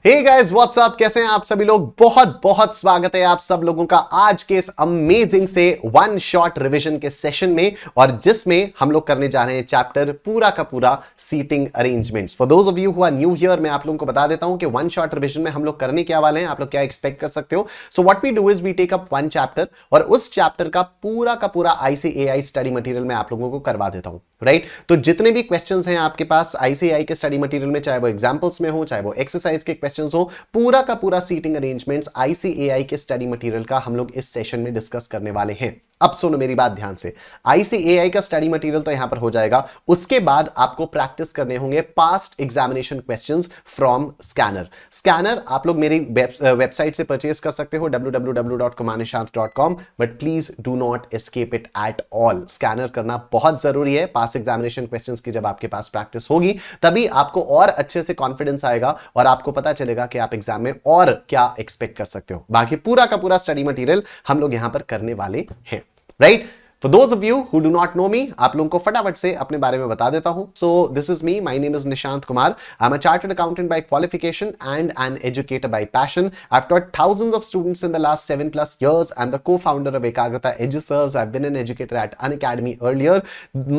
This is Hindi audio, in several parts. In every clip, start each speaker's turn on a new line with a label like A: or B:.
A: हे गाइस व्हाट्स अप, कैसे हैं आप सभी लोग। बहुत बहुत स्वागत है आप सब लोगों का आज के इस अमेजिंग से वन शॉट रिवीजन के सेशन में, और जिसमें हम लोग करने जा रहे हैं चैप्टर पूरा का पूरा seating arrangements. For those of you who are new here, मैं आप लोगों को बता देता हूं कि वन शॉट रिवीजन में हम लोग करने क्या वाले हैं, आप लोग क्या एक्सपेक्ट कर सकते हो। So what we do is we take up one chapter, और उस चैप्टर का पूरा आईसीएआई स्टडी मटेरियल मैं आप लोगों को करवा देता हूं, राइट। तो जितने भी क्वेश्चंस हैं आपके पास आईसीएआई के स्टडी मटेरियल में, चाहे वो एग्जांपल्स में हो, चाहे वो एक्सरसाइज के क्वेश्चंस हो, पूरा का पूरा सीटिंग अरेंजमेंट्स आईसीएआई के स्टडी मटेरियल का हम लोग इस सेशन में डिस्कस करने वाले हैं। अब सुनो मेरी बात ध्यान से, आईसीएआई का स्टडी मटेरियल तो यहां पर हो जाएगा, उसके बाद आपको प्रैक्टिस करने होंगे past examination questions from scanner. Scanner आप लोग मेरी वेबसाइट से परचेज कर सकते हो www.kumarnishant.com, but please do not escape it at all. Scanner करना बहुत जरूरी है। पास्ट एग्जामिनेशन क्वेश्चंस की जब आपके पास प्रैक्टिस होगी तभी आपको और अच्छे से कॉन्फिडेंस आएगा और आपको पता चलेगा कि आप एग्जाम में और क्या एक्सपेक्ट कर सकते हो। बाकी पूरा का पूरा स्टडी मटेरियल हम लोग यहां पर करने वाले हैं, right. For those of you who do not know me, आप लोगों को फटाफट से अपने बारे में बता देता हूं। So this is me. My name is Nishant Kumar. I'm a chartered accountant by qualification and an educator by passion. I've taught thousands of students in the last 7+ years. I'm the co-founder of Ekagrata EduServes. I've been an educator at Unacademy earlier.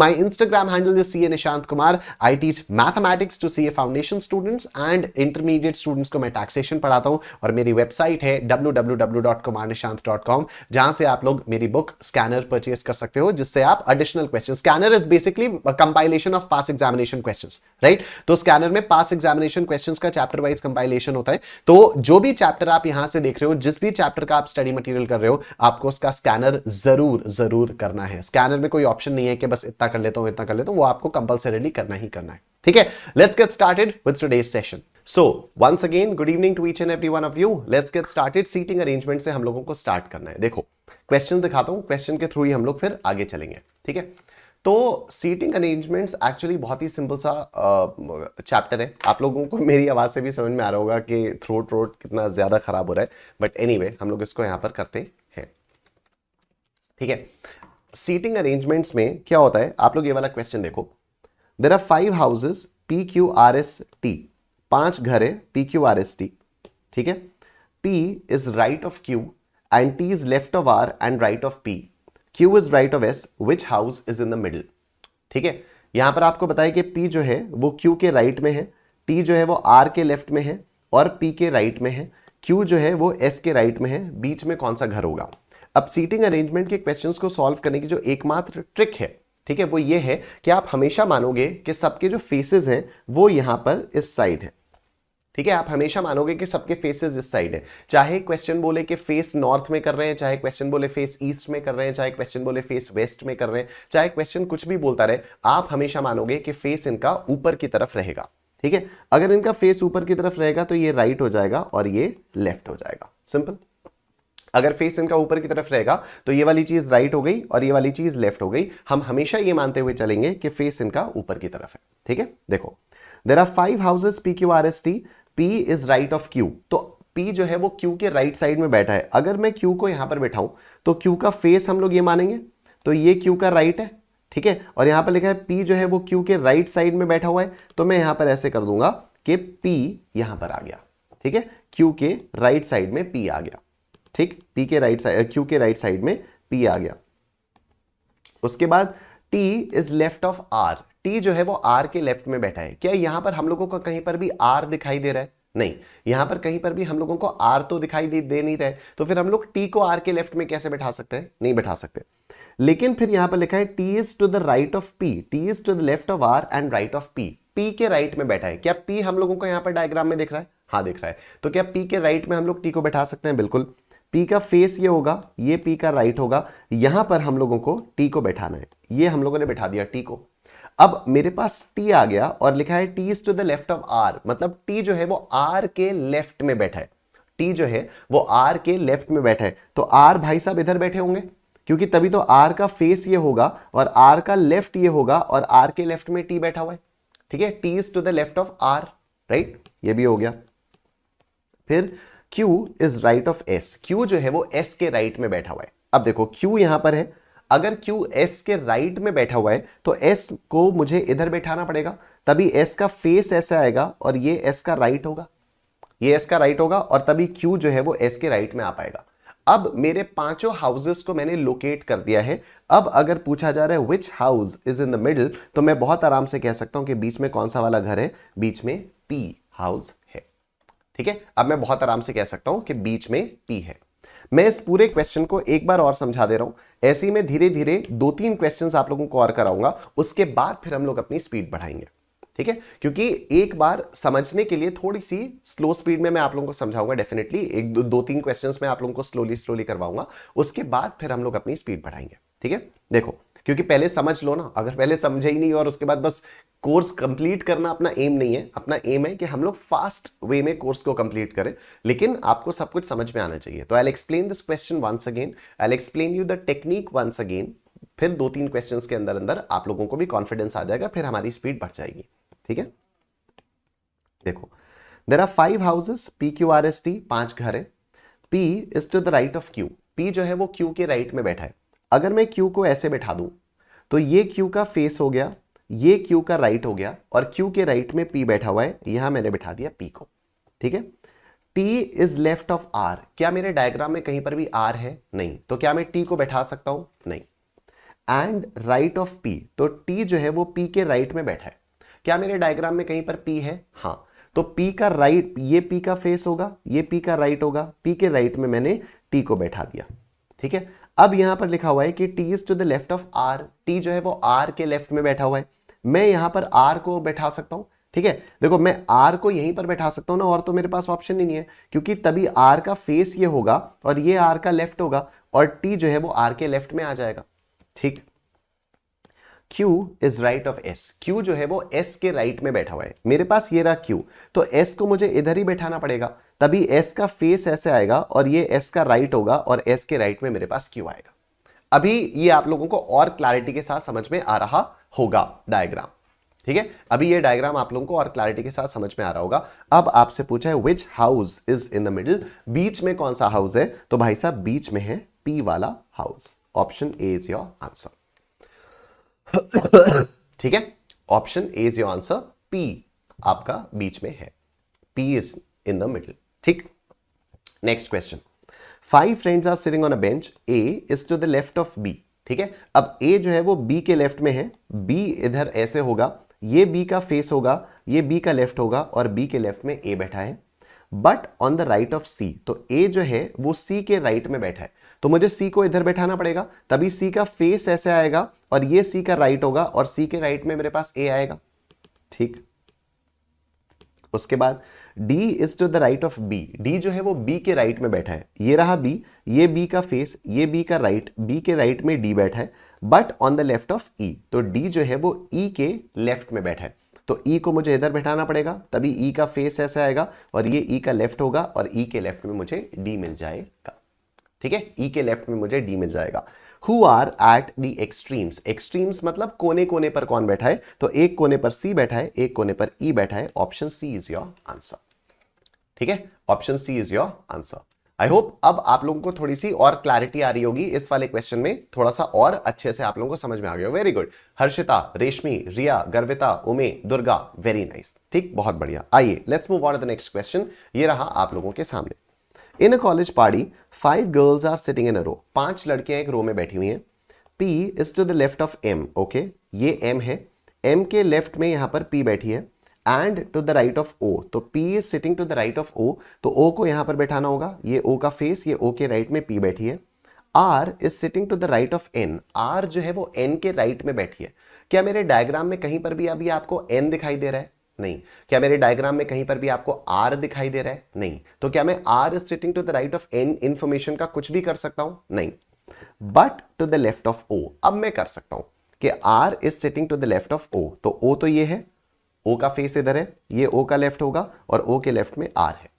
A: My Instagram handle is CA Nishant Kumar. I teach mathematics to CA foundation students and intermediate students को मैं taxation पढ़ाता हूं, और मेरी वेबसाइट है www.kumarnishant.com, जहां से आप लोग मेरी बुक स्कैनर परचेज कर सकते हो, जिससे आप additional question, scanner is basically compilation of past examination questions, right. तो स्कैनर में पास्ट एग्जामिनेशन क्वेश्चंस का चैप्टर वाइज कंपाइलेशन होता है। तो जो भी चैप्टर आप यहां से देख रहे हो, जिस भी चैप्टर का आप स्टडी मटेरियल कर रहे हो, आपको उसका स्कैनर जरूर करना है। स्कैनर में कोई ऑप्शन नहीं है कि बस इतना कर लेता हूं इतना कर लेता हूं, वो आपको कंपल्सरीली करना ही करना है, ठीक है। Let's get started with today's session. So once again good evening to each and every one of you. Let's get started. Seating arrangement से हम लोगों को स्टार्ट करना है। देखो क्वेश्चन दिखाता हूं, क्वेश्चन के थ्रू ही हम लोग फिर आगे चलेंगे, ठीक है। तो सीटिंग अरेंजमेंट्स एक्चुअली बहुत ही सिंपल सा चैप्टर है। आप लोगों को मेरी आवाज से भी समझ में आ रहा होगा कि थ्रोट कितना ज्यादा खराब हो रहा है, बट एनीवे हम लोग इसको यहां पर करते हैं, ठीक है। सीटिंग अरेंजमेंट्स में क्या होता है, आप लोग ये वाला क्वेश्चन देखो। देयर आर 5 हाउसेस PQRST, 5 घर है PQRST, ठीक है। P is right of Q and T is left of R and right of P. Q is right of S. Which house is in the middle? ठीक है। यहां पर आपको बताया कि P जो है वो Q के राइट में है, T जो है वो R के लेफ्ट में है और P के राइट में है, Q जो है वो S के राइट में है। बीच में कौन सा घर होगा? अब सीटिंग अरेंजमेंट के क्वेश्चंस को सॉल्व करने की जो एकमात्र ट्रिक है, ठीक है, वो ये है कि आप हमेशा मानोगे कि सबके जो फेसेस हैं वो यहां पर इस साइड है, ठीक है। आप हमेशा मानोगे कि सबके फेसेस इस साइड है। चाहे क्वेश्चन बोले कि फेस नॉर्थ में कर रहे हैं, चाहे क्वेश्चन बोले फेस ईस्ट में कर रहे हैं, चाहे क्वेश्चन बोले फेस वेस्ट में कर रहे हैं, चाहे क्वेश्चन कुछ भी बोलता रहे, आप हमेशा मानोगे कि फेस इनका ऊपर की तरफ रहेगा, ठीक है। अगर इनका फेस ऊपर की तरफ रहेगा तो ये राइट हो जाएगा और ये लेफ्ट हो जाएगा, सिंपल। अगर फेस इनका ऊपर की तरफ रहेगा तो ये वाली चीज राइट हो गई और ये वाली चीज लेफ्ट हो गई। हम हमेशा ये मानते हुए चलेंगे कि फेस इनका ऊपर की तरफ है, ठीक है। देखो there are 5 houses PQRST, P is right of Q। तो P जो है वो Q के राइट साइड में बैठा है। अगर मैं Q को यहां पर बैठाऊं तो Q का फेस हम लोग ये मानेंगे, तो ये Q का राइट है, ठीक है। और यहां पर लिखा है P जो है वो Q के राइट साइड में बैठा हुआ है, तो मैं यहां पर ऐसे कर दूंगा कि P यहां पर आ गया, ठीक है। Q के राइट साइड में P आ गया, ठीक। P के राइट साइड, Q के राइट साइड में P आ गया। उसके बाद T is left of R। T जो है वो R के लेफ्ट में बैठा है। क्या यहां पर हम लोगों को कहीं पर भी R दिखाई दे रहा है? नहीं, यहां पर कहीं पर भी हम लोगों को R तो दिखाई दे नहीं रहा है, तो फिर हम लोग T को R के लेफ्ट में कैसे बैठा सकते हैं? नहीं बैठा सकते। लेकिन फिर यहां पर लिखा है T is to the right of P, T is to the left of R and right of P। P के राइट में बैठा है। क्या P हम लोगों को यहां पर डायग्राम में दिख रहा है? हाँ दिख रहा है। तो क्या P के राइट में हम लोग T को बैठा सकते हैं? बिल्कुल। P का फेस ये होगा, ये P का राइट होगा, यहां पर हम लोगों को T को बैठाना है। ये हम लोगों ने बैठा दिया T को। अब मेरे पास T आ गया और लिखा है T is to the left of R, मतलब T जो है वो R के लेफ्ट में बैठा है। T जो है वो R के लेफ्ट में बैठा है, तो R भाई साहब इधर बैठे होंगे, क्योंकि तभी तो R का फेस ये होगा और R का लेफ्ट ये होगा और R के लेफ्ट में T बैठा हुआ है, ठीक है। T is to the left of R, right, ये भी हो गया। फिर Q is right of S। Q जो है वो S के राइट में बैठा हुआ है। अब देखो Q यहां पर है, अगर Q S के राइट में बैठा हुआ है तो S को मुझे इधर बैठाना पड़ेगा, तभी S का फेस ऐसा आएगा और ये S का राइट होगा, ये एस का राइट होगा और तभी क्यू जो है वो एस के राइट में आ पाएगा। अब मेरे पांचों हाउसेस को मैंने लोकेट कर दिया है। अब अगर पूछा जा रहा है which house is in the middle, तो मैं बहुत आराम से कह सकता हूं कि बीच में कौन सा वाला घर है, बीच में पी हाउस है। ठीक है, अब मैं बहुत आराम से कह सकता हूं कि बीच में पी है। मैं इस पूरे क्वेश्चन को एक बार और समझा दे रहा हूं। ऐसे ही मैं धीरे धीरे 2-3 क्वेश्चंस आप लोगों को और कराऊंगा, उसके बाद फिर हम लोग अपनी स्पीड बढ़ाएंगे। ठीक है, क्योंकि एक बार समझने के लिए थोड़ी सी स्लो स्पीड में मैं आप लोगों को समझाऊंगा। डेफिनेटली एक दो तीन क्वेश्चंस में आप लोगों को स्लोली करवाऊंगा, उसके बाद फिर हम लोग अपनी स्पीड बढ़ाएंगे। ठीक है, देखो, क्योंकि पहले समझ लो ना, अगर पहले समझे ही नहीं और उसके बाद बस कोर्स कंप्लीट करना अपना एम नहीं है। अपना एम है कि हम लोग फास्ट वे में कोर्स को कंप्लीट करें, लेकिन आपको सब कुछ समझ में आना चाहिए। तो I will explain this question once again, I will explain you the technique once again. फिर 2-3 क्वेश्चंस के अंदर अंदर आप लोगों को भी कॉन्फिडेंस आ जाएगा, फिर हमारी स्पीड बढ़ जाएगी। ठीक है, देखो, there are 5 houses, P Q R S T, 5 घर है। P is to the right of Q, P जो है वो Q के राइट में बैठा है। अगर मैं Q को ऐसे बैठा दूं तो ये Q का फेस हो गया, ये Q का राइट हो गया, और Q के राइट में P बैठा हुआ है, यहां मैंने बैठा दिया P को। ठीक है, T is left of R, क्या मेरे डायग्राम में कहीं पर भी R है? नहीं, तो क्या मैं T को बैठा सकता हूं? नहीं। एंड राइट ऑफ P, तो T जो है वो P के राइट में बैठा है, क्या मेरे डायग्राम में कहीं पर P है? हाँ, तो P का राइट, ये P का फेस होगा, ये P का राइट होगा, P के राइट में मैंने T को बैठा दिया। ठीक है, अब यहां पर लिखा हुआ है कि T is to the left of R, T जो है वो R के लेफ्ट में बैठा हुआ है। मैं यहां पर R को बैठा सकता हूं। ठीक है, देखो, मैं R को यहीं पर बैठा सकता हूं ना, और तो मेरे पास ऑप्शन ही नहीं है, क्योंकि तभी R का फेस ये होगा और ये R का लेफ्ट होगा, और T जो है वो R के लेफ्ट में आ जाएगा। ठीक, Q is right of S, Q जो है वो S के राइट में बैठा हुआ है। मेरे पास ये रहा Q, तो S को मुझे इधर ही बैठाना पड़ेगा, तभी S का फेस ऐसे आएगा और ये S का राइट होगा, और S के राइट में मेरे पास Q आएगा। अभी ये आप लोगों को और क्लैरिटी के साथ समझ में आ रहा होगा डायग्राम। ठीक है, अभी ये डायग्राम आप लोगों को और क्लैरिटी के साथ समझ में आ रहा होगा। अब आपसे पूछा है which house is in the middle, बीच में कौन सा हाउस है? तो भाई साहब बीच में है P वाला house. Option A is your answer. ठीक है, option A is your answer, P आपका बीच में है, P is in the middle. ठीक, next question, 5 friends are sitting on a bench, A is to the left of B। ठीक है, अब A जो है वो B के लेफ्ट में है, B इधर ऐसे होगा, ये B का फेस होगा, ये B का लेफ्ट होगा, और B के लेफ्ट में A बैठा है। But on the right of C, तो A जो है वो C के राइट में बैठा है, तो मुझे C को इधर बैठाना पड़ेगा, तभी C का फेस ऐसे आएगा और ये C का राइट होगा, और C के राइट में मेरे पास A आएगा। ठीक, उसके बाद D is to the right of B, D जो है वो B के राइट में बैठा है, ये रहा B, ये B का फेस, ये B का राइट, B के राइट में D बैठा है, but on the left of E, तो D जो है वो E के लेफ्ट में बैठा है, तो E को मुझे इधर बैठाना पड़ेगा, तभी E का फेस ऐसे आएगा और ये E का लेफ्ट होगा, और E के लेफ्ट में मुझे D मिल जाएगा। ठीक है, E के लेफ्ट में मुझे D मिल जाएगा। Who are at the extremes, extremes मतलब कोने कोने पर कौन बैठा है? तो एक कोने पर C बैठा है, एक कोने पर E बैठा है। Option C is your answer. ठीक है, option C is your answer. I hope अब आप लोगों को थोड़ी सी और क्लैरिटी आ रही होगी इस वाले क्वेश्चन में, थोड़ा सा और अच्छे से आप लोगों को समझ में आ गया। वेरी गुड, हर्षिता, रेशमी, रिया, गर्विता, उमे, दुर्गा, वेरी नाइस। ठीक, बहुत बढ़िया। आइए let's move on to the next question. ये रहा आप लोगों के सामने। In a college party 5 girls are sitting in a row, 5 लड़कियां एक रो में बैठी हुई हैं। P is to the left of M, okay, ये M है, M के लेफ्ट में यहां पर P बैठी है, and to the right of O, तो P is sitting to the right of O, तो O को यहां पर बैठाना होगा, ये O का फेस, ये O के राइट में P बैठी है। R is sitting to the right of N, R जो है वो N के राइट में बैठी है। क्या मेरे डायग्राम में कहीं पर भी अभी आपको N दिखाई दे रहा है? नहीं। क्या मेरे डायग्राम में कहीं पर भी आपको R दिखाई दे रहा है? नहीं। तो क्या मैं R is sitting to the right of N information का कुछ भी कर सकता हूं? नहीं। But to the left of O, अब मैं कर सकता हूं कि R is sitting to the left of O, तो O तो ये है, O का फेस इधर है, ये O का लेफ्ट होगा, और O के लेफ्ट में R है।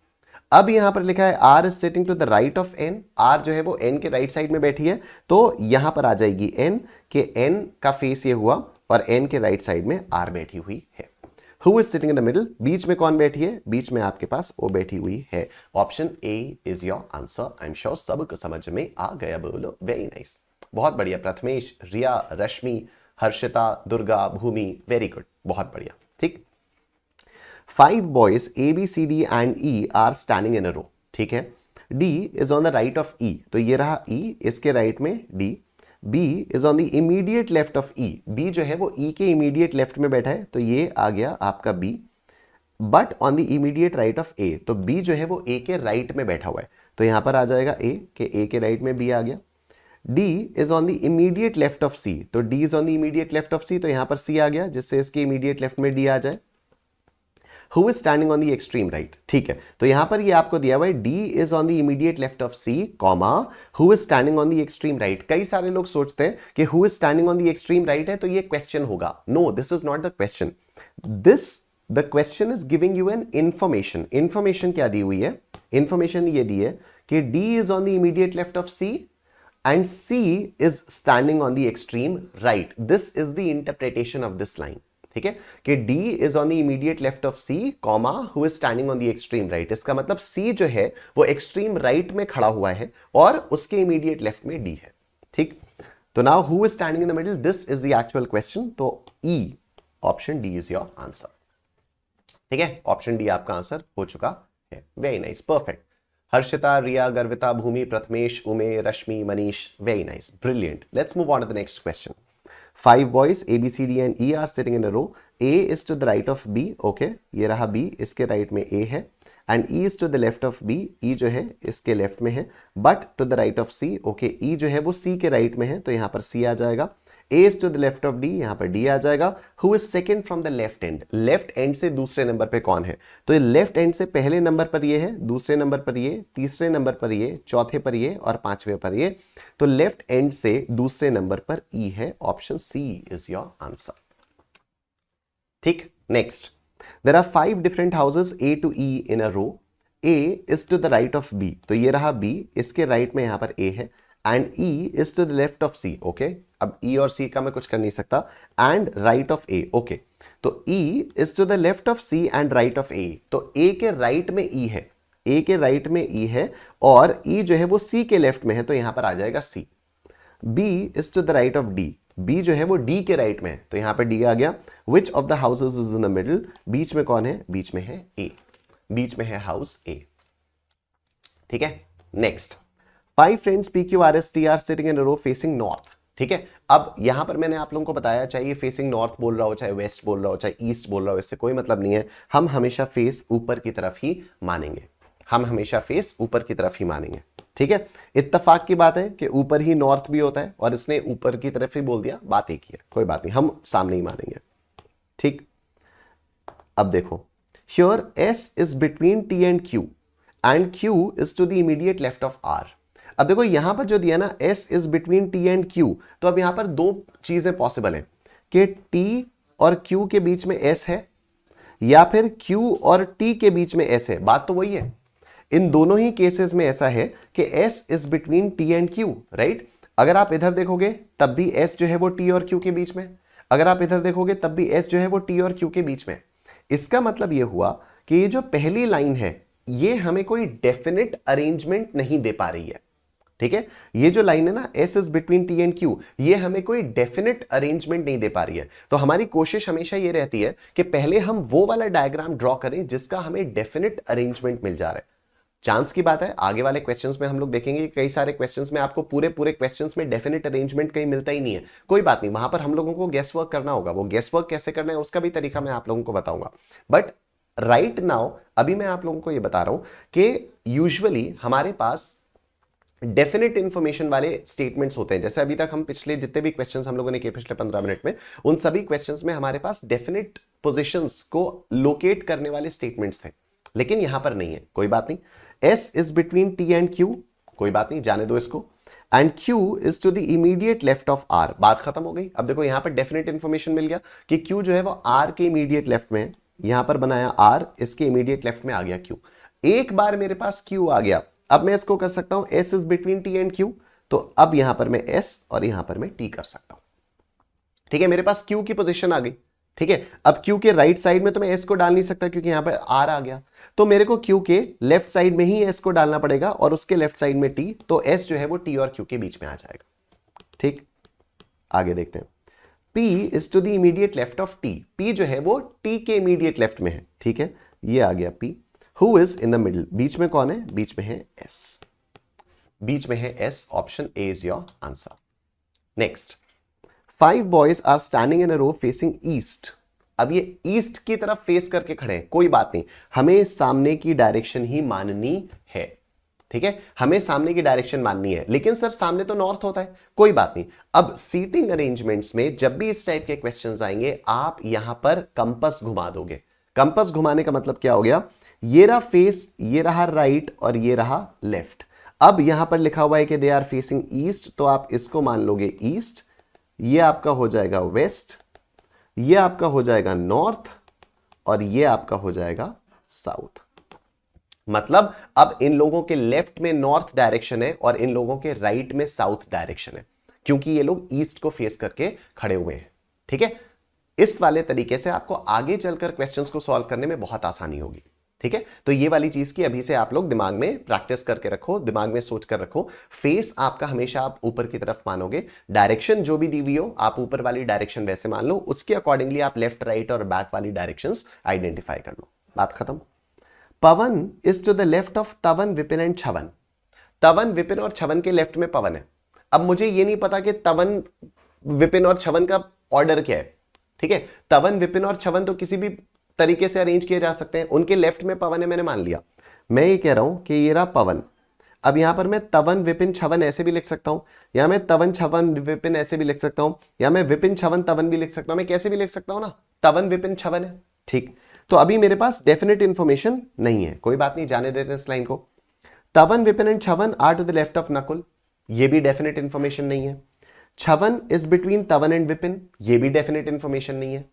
A: अब यहां पर लिखा है R is sitting to the right of N, R जो है वो N के राइट साइड में बैठी है, तो यहां पर आ जाएगी N के N का फेस ये हुआ, और N के राइट साइड में R बैठी हुई है। Who is sitting in the middle, बीच में कौन बैठी है? बीच में आपके पास O बैठी हुई है। Option A is your answer. I am sure सबको समझ में आ गया, बोलो वेरी नाइस, बहुत बढ़िया। प्रथमेश, रिया, रश्मि, हर्षिता, दुर्गा, भूमि, वेरी गुड, बहुत बढ़िया। ठीक, 5 boys A B C D and E are standing in a row, ठीक है। D is on the right of E, तो ये रहा E, इसके राइट में D। B is on the immediate left of E, B जो है वो E के immediate left में बैठा है, तो ये आ गया आपका B। But on the immediate right of A, तो B जो है वो A के राइट में बैठा हुआ है, तो यहां पर आ जाएगा A के A के राइट में B आ गया। D is on the immediate left of C, तो D is on the immediate left of C, तो यहां पर C आ गया, जिससे इसके इमीडिएट लेफ्ट में D आ जाए। Who is standing on the extreme right, ठीक है, तो यहां पर ये आपको दिया हुआ है D is on the immediate left of C, comma who is standing on the extreme right। कई सारे लोग सोचते हैं कि who is standing on the extreme right है तो ये क्वेश्चन होगा। No, this is not the question. The question is giving you an information. Information क्या दी हुई है? Information ये दी है कि D is on the immediate left of C and C is standing on the extreme right. This is the interpretation of this line. ठीक है कि D is on the immediate left of C, comma who is standing on the extreme right। इसका मतलब C जो है वो extreme right में खड़ा हुआ है और उसके immediate left में D है, ठीक। तो now who is standing in the middle? This is the actual question। तो E, option D is your answer। ठीक है, ऑप्शन डी आपका आंसर हो चुका है। Very nice, perfect. Harshita, Riya, Garvita, Bhumi, Prathamesh, Ume, Rashmi, Manish, very nice, brilliant. Let's move on to the next question. 5 boys A B C D and E are sitting in a row. A is to the right of B, okay, ये रहा B, इसके राइट में A है, and E is to the left of B, E जो है इसके लेफ्ट में है, but to the right of C, okay, E जो है वो C के राइट में है, तो यहाँ पर C आ जाएगा। A is to the left of D, यहाँ पर D आ जाएगा। Who is second from the left end? Left end से दूसरे नंबर पे कौन है? तो ये लेफ्ट एंड से पहले नंबर पर ये है, दूसरे नंबर पर ये, तीसरे नंबर पर ये, चौथे पर ये और पांचवें पर ये। तो लेफ्ट एंड से दूसरे नंबर पर E है, option C is your answer. ठीक, next. There are 5 different houses A to E in a row. A is to the right of B, तो ये रहा B, इसके राइट में यहाँ पर A है, and E is to the left of C, okay? अब E और C का मैं कुछ कर नहीं सकता, and right of A, okay? तो E is to the left of C and right of A, तो A के राइट में E है, A के राइट में E है और E जो है वो C के लेफ्ट में है, तो यहां पर आ जाएगा C। B is to the right of D, B जो है वो D के राइट में है, तो यहां पर D आ गया। Which of the houses is in the middle? बीच में कौन है? बीच में है A, बीच में है हाउस A। ठीक है, next. 5 friends PQRST are sitting in a row facing north, ठीक है। अब यहां पर मैंने आप लोगों को बताया, चाहे ये फेसिंग नॉर्थ बोल रहा हो, चाहे वेस्ट बोल रहा हो, चाहे ईस्ट बोल रहा हो, इससे कोई मतलब नहीं है। हम हमेशा फेस ऊपर की तरफ ही मानेंगे, हम हमेशा फेस ऊपर की तरफ ही मानेंगे, ठीक है। इत्तेफाक की बात है कि ऊपर ही नॉर्थ भी होता है और इसने ऊपर की तरफ ही बोल दिया, बात एक ही है, कोई बात नहीं, हम सामने ही मानेंगे, ठीक। अब देखो, here S is between T and Q and Q is to the immediate left of R। अब देखो यहां पर जो दिया ना S is between T and Q, तो अब यहां पर दो चीजें पॉसिबल हैं कि T और Q के बीच में S है या फिर Q और T के बीच में S है। बात तो वही है, इन दोनों ही केसेस में ऐसा है कि S is between T and Q, right. अगर आप इधर देखोगे तब भी S जो है वो T और Q के बीच में, अगर आप इधर देखोगे तब भी S जो है वो T और Q के बीच में। इसका मतलब ये हुआ कि ये जो पहली लाइन है ये हमें कोई डेफिनेट अरेंजमेंट नहीं दे पा रही है, ठीक है। ये जो लाइन है ना S is between T and Q, ये हमें कोई डेफिनेट अरेंजमेंट नहीं दे पा रही है। तो हमारी कोशिश हमेशा ये रहती है कि पहले हम वो वाला डायग्राम ड्रॉ करें जिसका हमें डेफिनेट अरेंजमेंट मिल जा रहा है। चांस की बात है, आगे वाले क्वेश्चंस में हम लोग देखेंगे कई सारे क्वेश्चंस में आपको पूरे क्वेश्चंस में डेफिनेट अरेंजमेंट कहीं मिलता ही नहीं है। कोई बात नहीं, वहां पर हम लोगों को गेस वर्क करना होगा। वो गेस वर्क कैसे करना है उसका भी तरीका मैं आप लोगों को बताऊंगा। बट राइट नाउ अभी मैं आप लोगों को ये बता रहा हूं कि यूजुअली हमारे पास डेफिनेट इंफॉर्मेशन वाले स्टेटमेंट्स होते हैं। जैसे अभी तक हम पिछले जितने भी क्वेश्चंस हम लोगों ने किए पिछले 15 मिनट में, उन सभी क्वेश्चंस में हमारे पास डेफिनेट पोजीशंस को लोकेट करने वाले स्टेटमेंट्स थे, लेकिन यहां पर नहीं है। कोई बात नहीं, S is between T and Q, कोई बात नहीं, जाने दो इसको, and Q is to the immediate left of R। बात खत्म हो गई। अब देखो यहां पर डेफिनेट इंफॉर्मेशन मिल गया कि Q जो है वो R के इमीडिएट लेफ्ट में है, यहां पर बनाया R, इसके इमीडिएट लेफ्ट में आ गया Q। एक बार मेरे पास Q आ गया, अब मैं इसको कर सकता हूं S is between T and Q, तो अब यहां पर मैं S और यहां पर मैं T कर सकता हूं, ठीक है। मेरे पास Q की पोजीशन आ गई, ठीक है। अब Q के राइट साइड में तो मैं S को डाल नहीं सकता क्योंकि यहां पर R आ गया, तो मेरे को Q के लेफ्ट साइड में ही S को डालना पड़ेगा और उसके लेफ्ट साइड में T, तो S जो है वो T और Q के बीच में आ जाएगा, ठीक। आगे देखते हैं। P is to the immediate left of T, P जो है वो T के इमीडिएट लेफ्ट में है, ठीक है। ये आ गया P. Who is in the middle, बीच में कौन है, बीच में है S, बीच में है S. Option A is your answer. Next, 5 boys are standing in a row facing east. अब ये ईस्ट की तरफ फेस करके खड़े हैं, कोई बात नहीं, हमें सामने की डायरेक्शन ही माननी है. ठीक है, हमें सामने की डायरेक्शन माननी है, लेकिन सर सामने तो नॉर्थ होता है, कोई बात नहीं. अब सीटिंग अरेंजमेंट्स में जब भी इस टाइप के क्वेश्चंस आएंगे, आप यहां पर कंपास घुमा दोगे. कंपास घुमाने का मतलब क्या हो गया, ये रहा फेस, ये रहा राइट और ये रहा लेफ्ट. अब यहां पर लिखा हुआ है कि दे आर फेसिंग ईस्ट, तो आप इसको मान लोगे ईस्ट, ये आपका हो जाएगा वेस्ट, ये आपका हो जाएगा नॉर्थ और ये आपका हो जाएगा साउथ. मतलब अब इन लोगों के लेफ्ट में नॉर्थ डायरेक्शन है और इन लोगों के राइट में साउथ डायरेक्शन है, क्योंकि ये लोग ईस्ट को फेस करके खड़े हुए हैं. ठीक है, इस वाले तरीके से आपको आगे चलकर क्वेश्चंस को सॉल्व करने में बहुत आसानी होगी. ठीक है, तो ये वाली चीज की अभी से आप लोग दिमाग में प्रैक्टिस करके रखो, दिमाग में सोच कर रखो. फेस आपका हमेशा आप ऊपर की तरफ मानोगे, डायरेक्शन जो भी दी हुई हो आप ऊपर वाली डायरेक्शन वैसे मान लो, उसके अकॉर्डिंगली आप लेफ्ट राइट और बैक वाली डायरेक्शंस आइडेंटिफाई कर लो. बात खत्म. Pavan is to the left of Tavan, Vipin and छवन. तवन, विपिन और छवन के लेफ्ट में पवन है. अब मुझे ये नहीं पता कि तवन, विपिन और छवन का ऑर्डर क्या है. ठीक है, तवन, विपिन और छवन तो किसी भी तरीके से अरेंज किए जा सकते हैं. उनके लेफ्ट में पवन है, मैंने मान लिया. मैं ये कह रहा हूं कि ये रहा पवन. अब यहां पर मैं तवन, विपिन, छवन ऐसे भी लिख सकता हूं, या मैं तवन, छवन, विपिन ऐसे भी लिख सकता हूं, या मैं विपिन, छवन, तवन भी लिख सकता हूं. मैं कैसे भी लिख सकता हूं ना, तवन, विपिन, छवन है. ठीक, तो अभी मेरे पास डेफिनेट इंफॉर्मेशन नहीं है, कोई बात नहीं, जाने देते हैं इस लाइन को. Tavan, Vipin and Chhavan are to the left of Nakul, ये भी डेफिनेट इंफॉर्मेशन नहीं है. Chhavan is between Tavan and Vipin, ये भी डेफिनेट इंफॉर्मेशन नहीं है.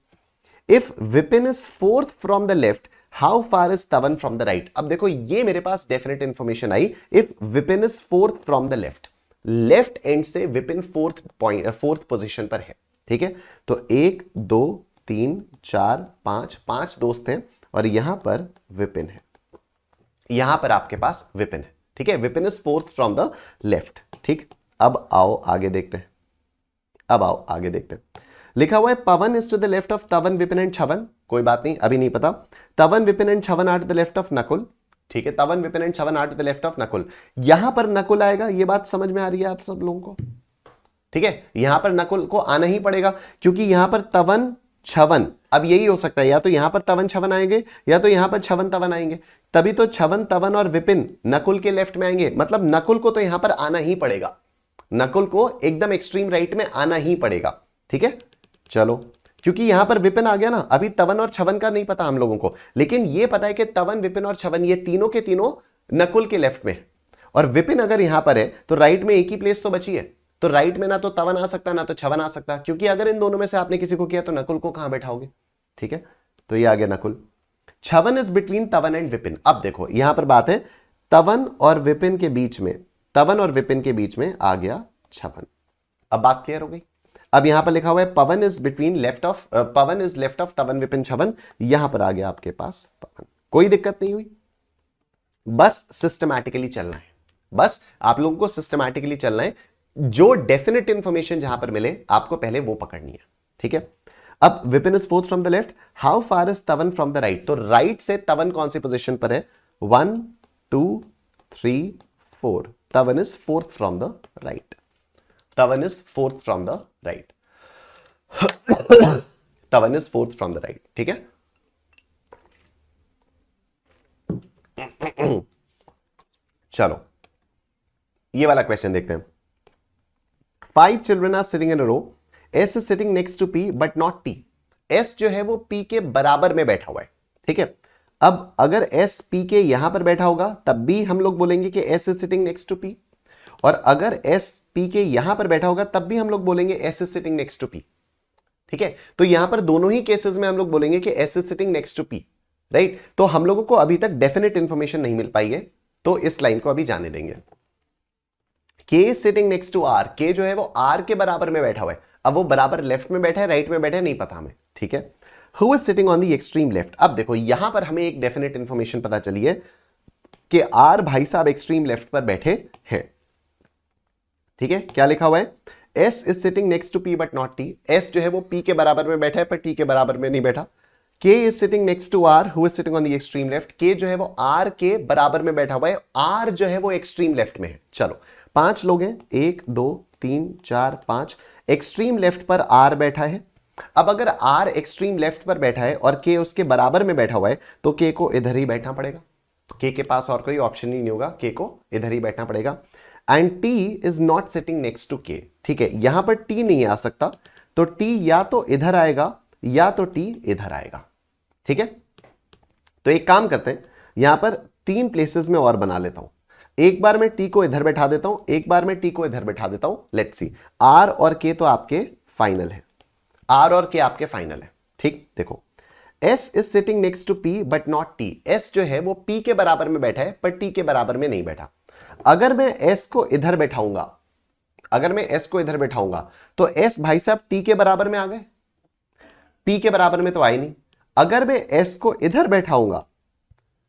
A: If Vipin is fourth from the left, how far is Tavan from the right? अब देखो ये मेरे पास डेफिनेट इंफॉर्मेशन आई. If Vipin is fourth from the left, left end से विपिन फोर्थ पोजीशन पर है. ठीक है, तो 1 2 3 4 5 दोस्त हैं और यहां पर विपिन है, यहां पर आपके पास विपिन है. ठीक है, Vipin is fourth from the left. ठीक, अब आओ आगे देखते हैं, अब आओ आगे देखते हैं. लिखा हुआ है Pavan is to the left of Tavan, Vipin and छवन, कोई बात नहीं, अभी नहीं पता. Tavan, Vipin and Chhavan are to the left of Nakul. ठीक है, Tavan, Vipin and Chhavan are to the left of Nakul. यहां पर नकुल आएगा, ये बात समझ में आ रही है आप सब लोगों को. ठीक है, यहां पर नकुल को आना ही पड़ेगा, क्योंकि यहां पर तवन, छवन, अब यही हो सकता है, या तो यहां पर तवन, छवन आएंगे, या तो यहां पर छवन, तवन आएंगे. तभी तो छवन, तवन और विपिन नकुल के लेफ्ट में आएंगे. मतलब नकुल को तो यहां पर आना ही पड़ेगा, नकुल को एकदम एक्सट्रीम राइट में आना ही पड़ेगा. ठीक है, चलो, क्योंकि यहां पर विपिन आ गया ना. अभी तवन और छवन का नहीं पता हम लोगों को, लेकिन ये पता है कि तवन, विपिन और छवन ये तीनों के तीनों नकुल के लेफ्ट में, और विपिन अगर यहां पर है तो राइट में एक ही प्लेस तो बची है. तो राइट में ना तो तवन आ सकता ना तो छवन आ सकता, क्योंकि अगर इन दोनों में से आपने किसी को किया तो नकुल को कहां बैठाओगे. ठीक है, तो ये आ गया Nakul. छवन is between Tavan and Vipin. अब देखो यहां पर बात है तवन और विपिन के बीच में, तवन और विपिन के बीच में आ गया छवन. अब बात क्लियर हो गई. अब यहां पर लिखा हुआ है Pavan is between left of, Pavan is left of Tavan, Vipin, छवन, यहां पर आ गया आपके पास पवन. कोई दिक्कत नहीं हुई, बस सिस्टमैटिकली चलना है, बस आप लोगों को सिस्टमैटिकली चलना है. जो डेफिनेट इंफॉर्मेशन जहां पर मिले आपको पहले वो पकड़नी है. ठीक है, अब Vipin is fourth from the left, how far is तवन फ्रॉम द राइट. तो राइट से तवन कौन सी पोजीशन पर है, 1 2 3 4. Tavan is fourth from the right, Tavan is fourth from the right, Tavan is fourth from the right. ठीक है, चलो ये वाला क्वेश्चन देखते हैं. 5 children are sitting in a row, S is sitting next to P but not T. S जो है वो P के बराबर में बैठा हुआ है. ठीक है, अब अगर S P के यहां पर बैठा होगा तब भी हम लोग बोलेंगे कि S is sitting next to P, और अगर S P के यहां पर बैठा होगा तब भी हम लोग बोलेंगे S is sitting next to P. ठीक है, तो यहां पर दोनों ही केसेस में हम लोग बोलेंगे कि S is sitting next to P. Right, तो हम लोगों को अभी तक डेफिनेट इंफॉर्मेशन नहीं मिल पाई है, तो इस लाइन को अभी जाने देंगे. K sitting next to R, K जो है वो R के बराबर में बैठा हुआ है. अब वो बराबर लेफ्ट में बैठा है, राइट में बैठा है, नहीं पता हमें. ठीक है, who is sitting on the extreme left. अब देखो यहां पर हमें एक डेफिनेट इंफॉर्मेशन पता चली है कि R भाई साहब एक्सट्रीम लेफ्ट पर बैठे हैं. ठीक है, क्या लिखा हुआ है, S is sitting next to P but not T. S जो है वो P के बराबर में बैठा है पर T के बराबर में नहीं बैठा. K is sitting next to R, who is sitting on the extreme left. K जो है वो R के बराबर में बैठा हुआ है, R जो है वो एक्सट्रीम लेफ्ट में है। चलो 5 लोग हैं, 1 2 3 4 5, एक्सट्रीम लेफ्ट पर R बैठा है। अब अगर R एक्सट्रीम लेफ्ट पर बैठा है और K उसके बराबर में बैठा हुआ है तो K को इधर ही बैठना पड़ेगा। K के पास और कोई ऑप्शन ही नहीं होगा, K को इधर ही बैठना पड़ेगा। And T is not sitting next to K, ठीक है, यहां पर T नहीं आ सकता, तो T या तो इधर आएगा या तो T इधर आएगा, ठीक है। तो एक काम करते हैं, यहां पर 3 प्लेसेस में और बना लेता हूं। एक बार मैं T को इधर बैठा देता हूं, एक बार मैं T को इधर बैठा देता हूं। लेट्स सी, R और K तो आपके फाइनल है, R और K आपके फाइनल है, ठीक। देखो S is sitting next to P but not T, S जो है वो P के बराबर में बैठा है पर T के बराबर में नहीं बैठा। अगर मैं S को इधर बैठाऊंगा, अगर मैं S को इधर बैठाऊंगा तो S भाई साहब T के बराबर में आ गए, P के बराबर में तो आई नहीं। अगर मैं S को इधर बैठाऊंगा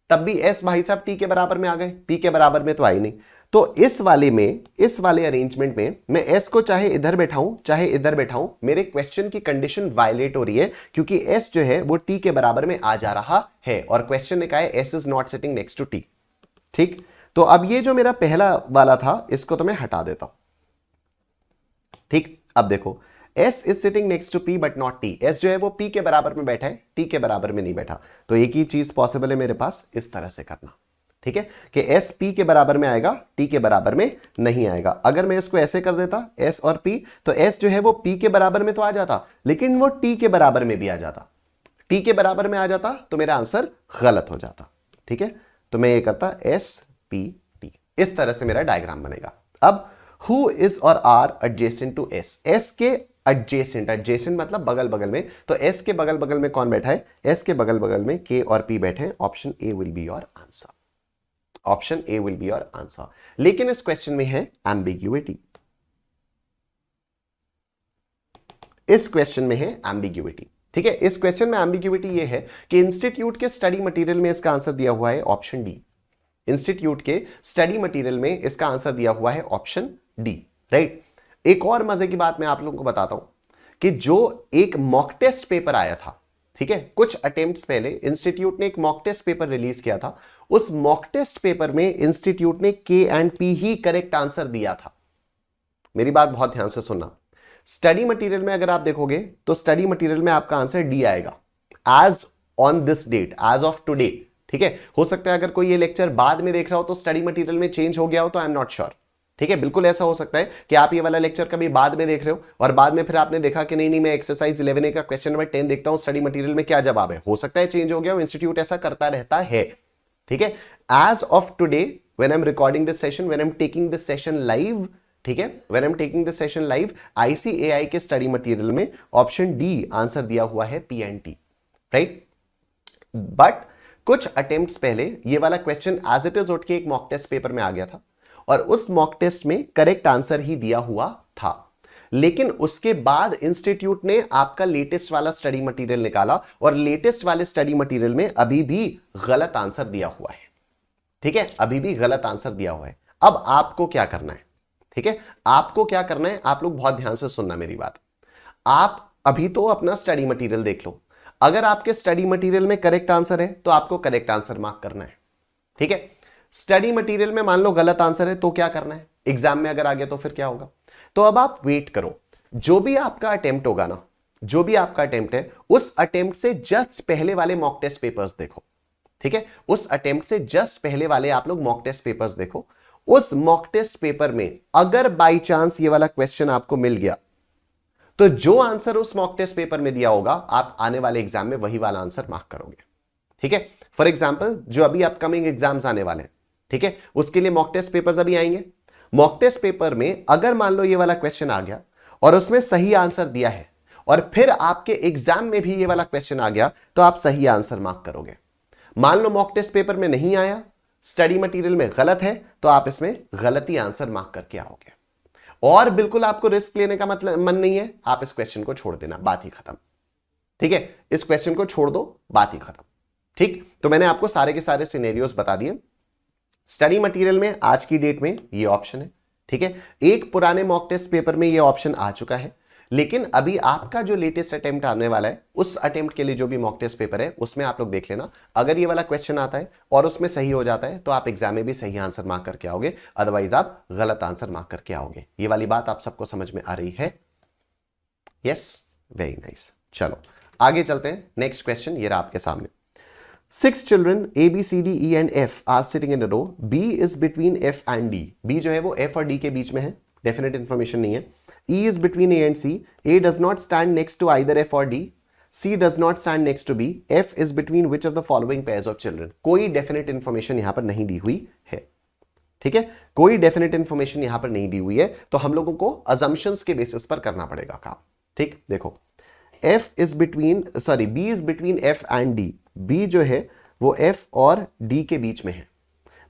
A: तब भी S भाई साहब T के बराबर में आ गए, P के बराबर में तो आई नहीं। तो इस वाले अरेंजमेंट में मैं S को चाहे इधर बैठाऊं चाहे इधर बैठाऊं, मेरे क्वेश्चन की कंडीशन वायलेट हो रही है, क्योंकि S जो है वो T के बराबर में आ जा रहा है और क्वेश्चन ने कहा है S is not sitting next to T, ठीक। तो अब ये जो मेरा पहला वाला था इसको तो मैं हटा देता हूं, ठीक। अब देखो S is sitting next to P but not T, S जो है वो P के बराबर में बैठा है, T के बराबर में नहीं बैठा। तो एक ही चीज पॉसिबल है मेरे पास, इस तरह से करना, ठीक है, कि S P के बराबर में आएगा, T के बराबर में नहीं आएगा। अगर मैं इसको ऐसे कर देता S और P, तो S जो है वो P के बराबर में तो आ जाता, लेकिन वो T के बराबर में भी आ जाता, T के बराबर में आ जाता तो मेरा आंसर गलत हो जाता, ठीक है। तो मैं ये करता S P T, इस तरह से मेरा डायग्राम बनेगा। अब हु इज और are adjacent to S, S के एडजेसेंट, एडजेसेंट मतलब बगल बगल में, तो S के बगल बगल में कौन बैठा है, S के बगल बगल में K और P बैठे हैं। Option A will be your answer, option A will be your answer. लेकिन इस क्वेश्चन में है एम्बिग्युइटी, इस क्वेश्चन में है एम्बिग्युइटी, ठीक है। इस क्वेश्चन में एम्बिग्युइटी ये है कि इंस्टीट्यूट के स्टडी मटेरियल में इसका आंसर दिया हुआ है ऑप्शन डी, इंस्टीट्यूट के स्टडी मटेरियल में इसका आंसर दिया हुआ है ऑप्शन डी, राइट। एक और मजे की बात मैं आप लोगों को बताता हूं कि जो एक मॉक टेस्ट पेपर आया था, ठीक है, कुछ अटेम्प्ट्स पहले इंस्टीट्यूट ने एक मॉक टेस्ट पेपर रिलीज किया था, उस मॉक टेस्ट पेपर में इंस्टीट्यूट ने K and P he correct answer दिया था। मेरी बात बहुत ध्यान से सुनना, स्टडी मटेरियल में अगर आप देखोगे तो स्टडी मटेरियल में आपका आंसर डी आएगा, as on this date, as of today, ठीक है। हो सकता है अगर कोई ये लेक्चर बाद में देख रहा हो तो स्टडी मटेरियल में चेंज हो गया हो, तो आई एम नॉट श्योर, ठीक है। बिल्कुल ऐसा हो सकता है कि आप ये वाला लेक्चर कभी बाद में देख रहे हो और बाद में फिर आपने देखा कि नहीं मैं एक्सरसाइज 11A का क्वेश्चन नंबर 10 देखता हूं, स्टडी मटेरियल में क्या जवाब है, हो सकता है चेंज हो गया हो, इंस्टीट्यूट ऐसा करता रहता है, ठीक है। As of today when I am recording this session, when I am taking this session live, ठीक है, when I am taking this session live, ICAI के स्टडी मटेरियल में ऑप्शन डी आंसर दिया हुआ है P and T, right. But कुछ अटेम्प्ट्स पहले ये वाला क्वेश्चन एज इट इज उठ के एक मॉक टेस्ट पेपर में आ गया था और उस मॉक टेस्ट में करेक्ट आंसर ही दिया हुआ था, लेकिन उसके बाद इंस्टीट्यूट ने आपका लेटेस्ट वाला स्टडी मटेरियल निकाला और लेटेस्ट वाले स्टडी मटेरियल में अभी भी गलत आंसर दिया हुआ है, ठीक है, अभी भी गलत आंसर दिया हुआ है। अब आपको क्या करना है, ठीक है, आपको क्या करना है, आप लोग बहुत ध्यान से सुनना मेरी बात। आप अभी तो अपना स्टडी मटेरियल देख लो, अगर आपके स्टडी मटेरियल में करेक्ट आंसर है तो आपको करेक्ट आंसर मार्क करना है, ठीक है। स्टडी मटेरियल में मान लो गलत आंसर है तो क्या करना है, एग्जाम में अगर आ गया तो फिर क्या होगा। तो अब आप वेट करो, जो भी आपका अटेम्प्ट होगा ना, जो भी आपका अटेम्प्ट है, उस अटेम्प्ट से जस्ट पहले वाले मॉक टेस्ट पेपर्स देखो, ठीक है, उस अटेम्प्ट से जस्ट पहले वाले आप लोग मॉक टेस्ट पेपर्स देखो। उस मॉक टेस्ट पेपर में अगर बाई चांस ये वाला क्वेश्चन आपको मिल गया तो जो आंसर उस मॉक टेस्ट पेपर में दिया होगा आप आने वाले एग्जाम में वही वाला आंसर मार्क करोगे, ठीक है। फॉर एग्जाम्पल जो अभी अपकमिंग एग्जाम्स आने वाले हैं, ठीक है, उसके लिए मॉक टेस्ट पेपर्स अभी आएंगे। मॉक टेस्ट पेपर में अगर मान लो ये वाला क्वेश्चन आ गया और उसमें सही आंसर दिया है और फिर आपके एग्जाम में भी ये वाला क्वेश्चन आ गया तो आप सही आंसर मार्क करोगे। मान लो मॉक टेस्ट पेपर में नहीं आया, स्टडी मटेरियल में गलत है, तो आप इसमें गलती आंसर मार्क करके आओगे और बिल्कुल आपको रिस्क लेने का मतलब मन नहीं है, आप इस क्वेश्चन को छोड़ देना, बात ही खत्म, ठीक है, इस क्वेश्चन को छोड़ दो, बात ही खत्म, ठीक। तो मैंने आपको सारे के सारे सिनेरियोस बता दिए। स्टडी मटेरियल में आज की डेट में ये ऑप्शन है, ठीक है, एक पुराने मॉक टेस्ट पेपर में ये ऑप्शन आ चुका है, लेकिन अभी आपका जो लेटेस्ट अटेम्प्ट आने वाला है, उस अटेम्प्ट के लिए जो भी मॉक टेस्ट पेपर है उसमें आप लोग देख लेना, अगर ये वाला क्वेश्चन आता है और उसमें सही हो जाता है तो आप एग्जाम में भी सही आंसर मार्क करके आओगे, अदरवाइज आप गलत आंसर मार्क करके आओगे। ये वाली बात आप सबको समझ में आ रही है? Yes, very nice. चलो आगे चलते हैं। नेक्स्ट क्वेश्चन ये रहा आपके सामने। 6 children A, B, C, D, E and F are sitting in a row. B is between F and D. B जो है वो F और D के बीच में है, डेफिनेट इंफॉर्मेशन नहीं है। E is between A and C. A does not stand next to either F or D. C does not stand next to B. F is between which of the following pairs of children? कोई डेफिनेट इंफॉर्मेशन यहां पर नहीं दी हुई है, ठीक है, कोई डेफिनेट इंफॉर्मेशन यहां पर नहीं दी हुई है, तो हम लोगों को अजम्पशंस के बेसिस पर करना पड़ेगा काम। ठीक, देखो F is between, sorry B is between F and D. B जो है वो F और D के बीच में है।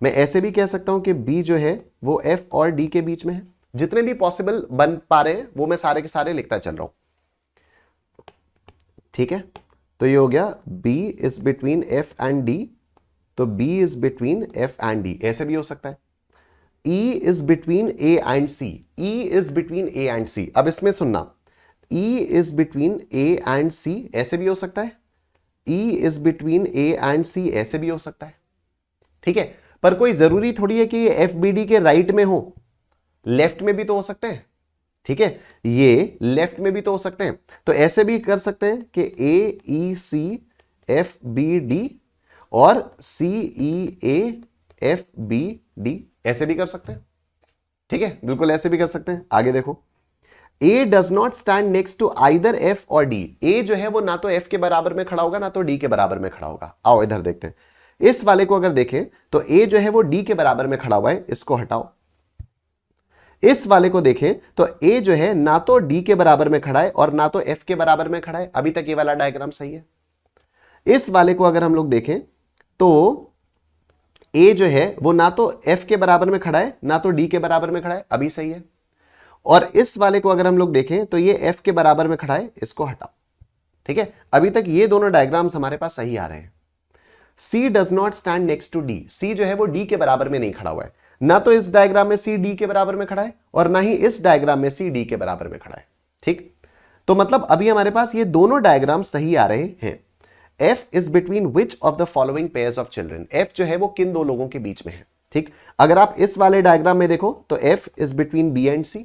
A: मैं ऐसे भी कह सकता हूं कि B जो है वो F और D के बीच में है। जितने भी पॉसिबल बन पा रहे हैं वो मैं सारे के सारे लिखता चल रहा हूं, ठीक है। तो ये हो गया B is between F and D, तो B is between F and D, ऐसे भी हो सकता है। E is between A and C. E is between A and C. अब इसमें सुनना, E is between A and C, ऐसे भी हो सकता है। E is between A and C, ऐसे भी हो सकता है, ठीक है। पर कोई जरूरी थोड़ी है कि ये FBD के राइट में हो, लेफ्ट में भी तो हो सकते हैं, ठीक है, ये लेफ्ट में भी तो हो सकते हैं। तो ऐसे भी कर सकते हैं कि AEC FBD और CEA FBD, ऐसे भी कर सकते हैं, ठीक है, बिल्कुल ऐसे भी कर सकते हैं। आगे देखो, A does not stand next to either F और D. A जो है वो ना तो F के बराबर में खड़ा होगा ना तो D के बराबर में खड़ा होगा। आओ इधर देखते हैं, इस वाले को अगर देखें तो A जो है वो D के बराबर में खड़ा हुआ है, इसको हटाओ। इस वाले को देखें तो A जो है ना तो D के बराबर में खड़ा है और ना तो F के बराबर में खड़ा है। अभी तक ये वाला डायग्राम सही है। इस वाले को अगर हम लोग देखें तो A जो है वो ना तो F के बराबर में खड़ा है ना तो D के बराबर में खड़ा है, अभी सही है। और इस वाले को अगर हम लोग देखें तो ये F के बराबर में खड़ा है, इसको हटाओ, ठीक है। अभी तक ये दोनों डायग्राम्स हमारे पास सही आ रहे हैं। C does not stand next to D. C जो है वो D के बराबर में नहीं खड़ा हुआ है, ना तो इस डायग्राम में C D के बराबर में खड़ा है और ना ही इस डायग्राम में C D के बराबर में खड़ा है, ठीक। तो मतलब अभी हमारे पास ये दोनों डायग्राम सही आ रहे हैं। F is between which of the following pairs of children? F जो है वो किन दो लोगों के बीच में है, ठीक। अगर आप इस वाले डायग्राम में देखो तो F is between B and C,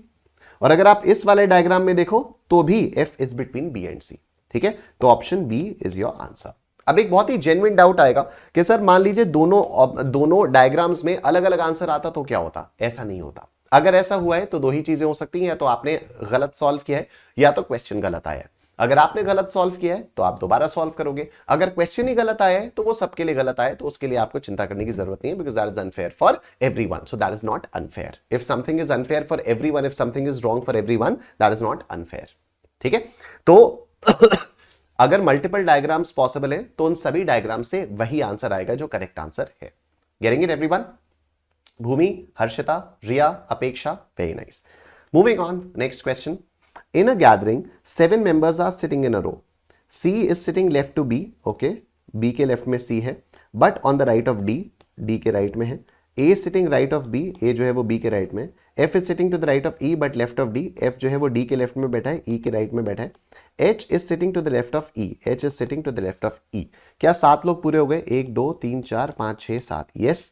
A: और अगर आप इस वाले डायग्राम में देखो तो भी F is between B and C, ठीक है। तो option B is your answer. अब एक बहुत ही जेन्युइन डाउट आएगा कि सर मान लीजिए दोनों डायग्राम्स में अलग अलग आंसर आता तो क्या होता? ऐसा नहीं होता। अगर ऐसा हुआ है तो दो ही चीजें हो सकती हैं, या तो आपने गलत सॉल्व किया है या तो क्वेश्चन गलत आया है। अगर आपने गलत सॉल्व किया है तो आप दोबारा सॉल्व करोगे, अगर क्वेश्चन ही गलत आया है तो वो सबके लिए गलत आया है, तो उसके लिए आपको चिंता करने की जरूरत नहीं है, because that is unfair for everyone, so that is not unfair. If something is unfair for everyone, if something is wrong for everyone, that is not unfair, ठीक है। तो अगर मल्टीपल डायग्राम्स पॉसिबल है तो उन सभी डायग्राम से वही आंसर आएगा जो करेक्ट आंसर है। Getting it everyone? Bhumi, Harshita, Riya, Apeksha, very nice. Moving on, next question. In a gathering, 7 members are sitting in a row. C is sitting left to B, okay? B के left में C है, but on the right of D, D के right में है। A is sitting right of B, A जो है वो B के right में। F is sitting to the right of E, but left of D, F जो है वो D के left में बैठा है, E के right में बैठा है। H is sitting to the left of E, H is sitting to the left of E। क्या 7 लोग पूरे हो गए? 1 2 3 4 5 6 7, yes।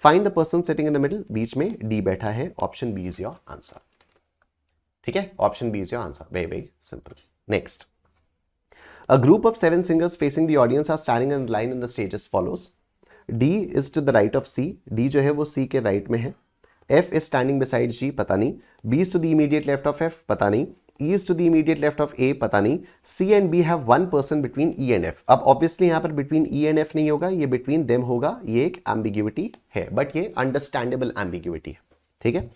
A: Find the person sitting in the middle, बीच में D बैठा है। Option B is your answer, ठीक है। Option B is your answer, very very simple. Next, a group of 7 singers facing the audience are standing in line in the stage as follows. D is to the right of C, D जो है वो सी के राइट में है। F is standing beside G, पता नहीं। B is to the immediate left of F, पता नहीं। ई is to the immediate left of A, पता नहीं। C and B have one person between E and F. अब ऑब्वियसली यहां पर बिटवीन ई एंड एफ नहीं होगा, ये बिटवीन देम होगा। ये एक एम्बिग्यूटी है, बट ये अंडरस्टैंडेबल एम्बिग्यूटी है, ठीक है।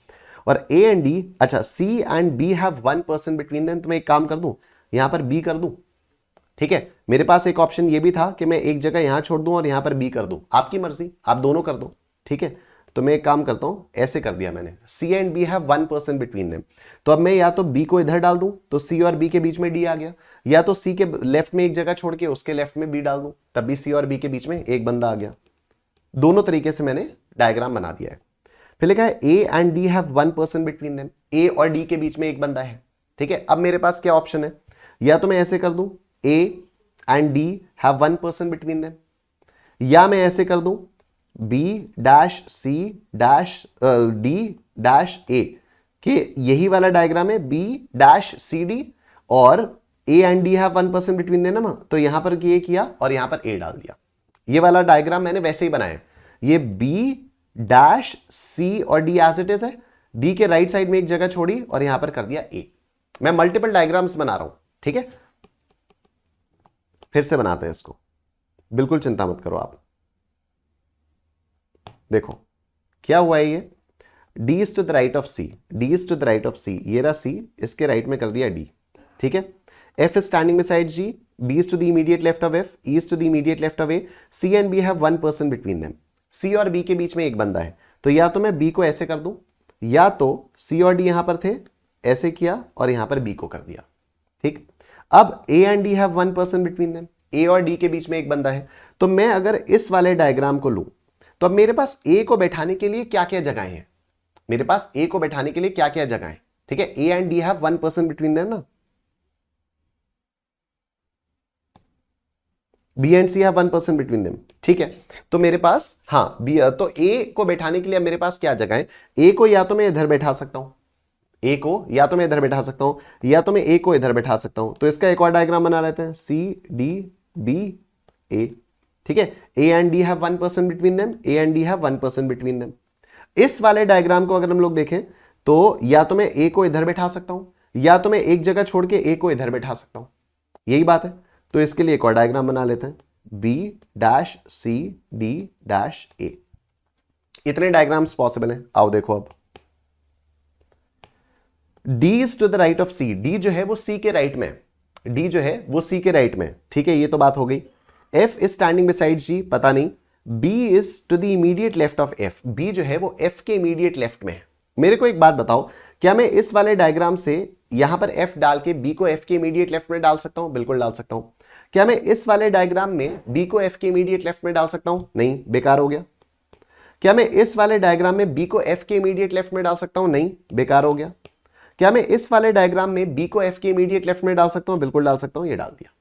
A: और A एंड D, अच्छा C and B have one person between them, तो मैं एक काम कर दूं, यहां पर B कर दूं, ठीक है। मेरे पास एक ऑप्शन ये भी था कि मैं एक जगह यहां छोड़ दूं और यहां पर B कर दूं, आपकी मर्जी, आप दोनों कर दो, ठीक है। तो मैं एक काम करता हूं, ऐसे कर दिया मैंने, C and B have one person between them. तो अब मैं या तो B को इधर डाल दूं तो C और B के बीच में D आ गया, या तो C के लेफ्ट में एक जगह छोड़ के उसके लेफ्ट में B डाल दूं, तब भी C और B के बीच में एक बंदा आ गया। दोनों तरीके से मैंने डायग्राम बना दिया है। फिर लिखा है A and D have one person between them, A और D के बीच में एक बंदा है, ठीक है, अब मेरे पास क्या ऑप्शन है, या तो मैं ऐसे कर दूं A and D have 1% between them, या मैं ऐसे कर दूं B dash C dash D dash A, कि यही वाला डायग्राम है बी डैश सी डी और ए and D have 1% between them ना, तो यहां पर ये किया और यहां पर ए डाल दिया। ये वाला डायग्राम मैंने वैसे ही बनाया, ये बी डैश सी और डी एज इट इज है, डी के राइट साइड में एक जगह छोड़ी और यहां पर कर दिया ए। मैं मल्टीपल डायग्राम्स बना रहा हूं, ठीक है, फिर से बनाते हैं इसको, बिल्कुल चिंता मत करो आप। देखो क्या हुआ है, ये D is to the right of C, D is to the right of C, ये रहा C, इसके राइट में कर दिया D, ठीक है। F is standing beside G, B is to the immediate left of F, E is to the immediate left of A, C and B have 1% between them. C और B के बीच में एक बंदा है, तो या तो मैं B को ऐसे कर दूं, या तो C और D यहां पर थे, ऐसे किया और यहां पर B को कर दिया, ठीक। अब A and D have 1% between them, A और D के बीच में एक बंदा है, तो मैं अगर इस वाले डायग्राम को लूं, तो अब मेरे पास A को बैठाने के लिए क्या क्या जगहें हैं, मेरे पास ए को बैठाने के लिए क्या क्या जगह है, ठीक है। A and D have 1% between them ना, B and C have 1% between them, ठीक है। तो मेरे पास हाँ बी, तो ए को बैठाने के लिए मेरे पास क्या जगह है, ए को या तो मैं इधर बैठा सकता हूं, ए को या तो मैं इधर बैठा सकता हूं, या तो मैं ए को इधर बैठा सकता हूं। तो इसका एक और डायग्राम बना लेते हैं, सी डी बी ए, ठीक है। A and D have 1% between them, A and D have 1% between them. इस वाले डायग्राम को अगर हम लोग देखें तो या तो मैं ए को इधर बैठा सकता हूं, या तो मैं एक जगह छोड़ के ए को इधर बैठा सकता हूं, यही बात है। तो इसके लिए एक और डायग्राम बना लेते हैं, B dash C D dash A. इतने डायग्राम्स पॉसिबल हैं, आओ देखो अब। D is to the right of C, D जो है वो C के राइट में, D जो है वो C के राइट में, ठीक है, ये तो बात हो गई। F is standing beside G, पता नहीं। B is to the immediate left of F, B जो है वो F के इमीडिएट लेफ्ट में है। मेरे को एक बात बताओ, क्या मैं इस वाले डायग्राम से यहां पर F डाल के B को F के इमीडिएट लेफ्ट में डाल सकता हूं? बिल्कुल डाल सकता हूं। क्या मैं इस वाले डायग्राम में B को F के इमीडिएट लेफ्ट में डाल सकता हूं? नहीं, बेकार हो गया। क्या मैं इस वाले डायग्राम में B को F के इमीडिएट लेफ्ट में डाल सकता हूं? नहीं, बेकार हो गया। क्या मैं इस वाले डायग्राम में B को F के इमीडिएट लेफ्ट में डाल सकता हूं? बिल्कुल डाल सकता हूं, ये डाल दिया,